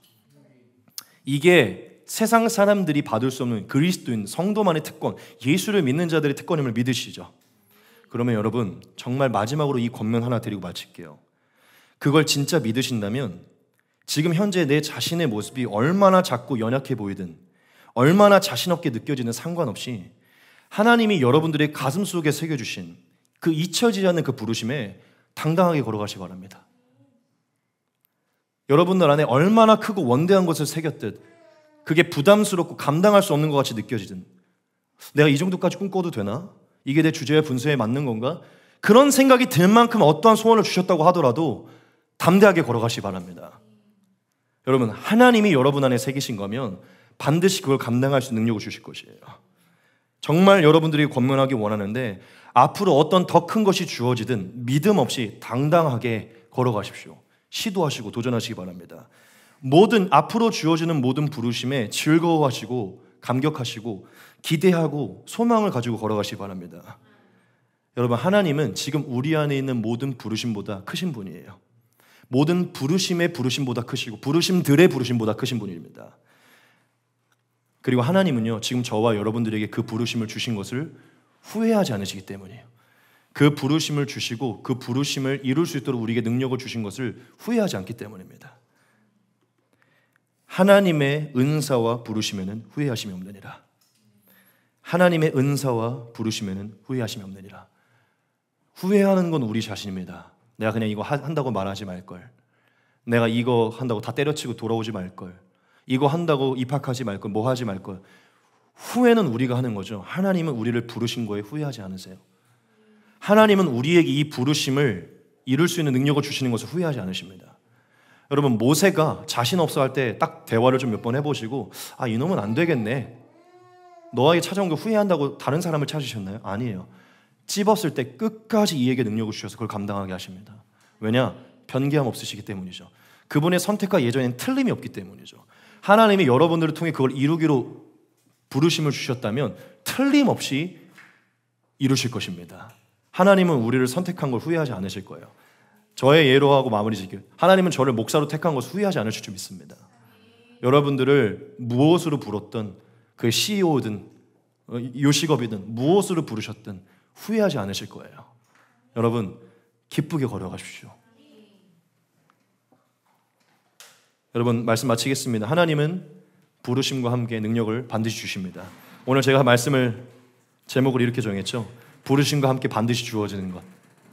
이게 세상 사람들이 받을 수 없는 그리스도인 성도만의 특권, 예수를 믿는 자들의 특권임을 믿으시죠? 그러면 여러분, 정말 마지막으로 이 권면 하나 드리고 마칠게요. 그걸 진짜 믿으신다면 지금 현재 내 자신의 모습이 얼마나 작고 연약해 보이든 얼마나 자신 없게 느껴지는 상관없이 하나님이 여러분들의 가슴 속에 새겨주신 그 잊혀지지 않는 그 부르심에 당당하게 걸어가시기 바랍니다. 여러분들 안에 얼마나 크고 원대한 것을 새겼듯 그게 부담스럽고 감당할 수 없는 것 같이 느껴지든 내가 이 정도까지 꿈꿔도 되나? 이게 내 주제와 분수에 맞는 건가? 그런 생각이 들 만큼 어떠한 소원을 주셨다고 하더라도 담대하게 걸어가시기 바랍니다. 여러분, 하나님이 여러분 안에 새기신 거면 반드시 그걸 감당할 수 있는 능력을 주실 것이에요. 정말 여러분들이 권면하기 원하는데 앞으로 어떤 더 큰 것이 주어지든 믿음 없이 당당하게 걸어가십시오. 시도하시고 도전하시기 바랍니다. 모든 앞으로 주어지는 모든 부르심에 즐거워하시고 감격하시고 기대하고 소망을 가지고 걸어가시기 바랍니다. 여러분, 하나님은 지금 우리 안에 있는 모든 부르심보다 크신 분이에요. 모든 부르심의 부르심보다 크시고 부르심들의 부르심보다 크신 분입니다. 그리고 하나님은요, 지금 저와 여러분들에게 그 부르심을 주신 것을 후회하지 않으시기 때문이에요. 그 부르심을 주시고 그 부르심을 이룰 수 있도록 우리에게 능력을 주신 것을 후회하지 않기 때문입니다. 하나님의 은사와 부르심에는 후회하심이 없느니라. 하나님의 은사와 부르심에는 후회하심이 없느니라. 후회하는 건 우리 자신입니다. 내가 그냥 이거 한다고 말하지 말걸. 내가 이거 한다고 다 때려치고 돌아오지 말걸. 이거 한다고 입학하지 말걸. 뭐 하지 말걸. 후회는 우리가 하는 거죠. 하나님은 우리를 부르신 거에 후회하지 않으세요. 하나님은 우리에게 이 부르심을 이룰 수 있는 능력을 주시는 것을 후회하지 않으십니다. 여러분, 모세가 자신 없어 할 때 딱 대화를 좀 몇 번 해보시고, 아, 이놈은 안 되겠네, 너에게 찾아온 거 후회한다고 다른 사람을 찾으셨나요? 아니에요. 찝었을 때 끝까지 이에게 능력을 주셔서 그걸 감당하게 하십니다. 왜냐? 변개함 없으시기 때문이죠. 그분의 선택과 예전에는 틀림이 없기 때문이죠. 하나님이 여러분들을 통해 그걸 이루기로 부르심을 주셨다면 틀림없이 이루실 것입니다. 하나님은 우리를 선택한 걸 후회하지 않으실 거예요. 저의 예로 하고 마무리 짓게요. 하나님은 저를 목사로 택한 것을 후회하지 않으실 줄 믿습니다. 여러분들을 무엇으로 불렀던, 그 CEO든 요식업이든 무엇으로 부르셨든 후회하지 않으실 거예요. 여러분, 기쁘게 걸어가십시오. 여러분, 말씀 마치겠습니다. 하나님은 부르심과 함께 능력을 반드시 주십니다. 오늘 제가 말씀을 제목을 이렇게 정했죠. 부르심과 함께 반드시 주어지는 것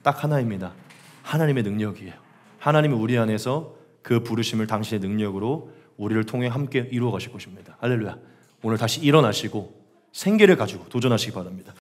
딱 하나입니다. 하나님의 능력이에요. 하나님이 우리 안에서 그 부르심을 당신의 능력으로 우리를 통해 함께 이루어 가실 것입니다. 할렐루야. 오늘 다시 일어나시고 생기를 가지고 도전하시기 바랍니다.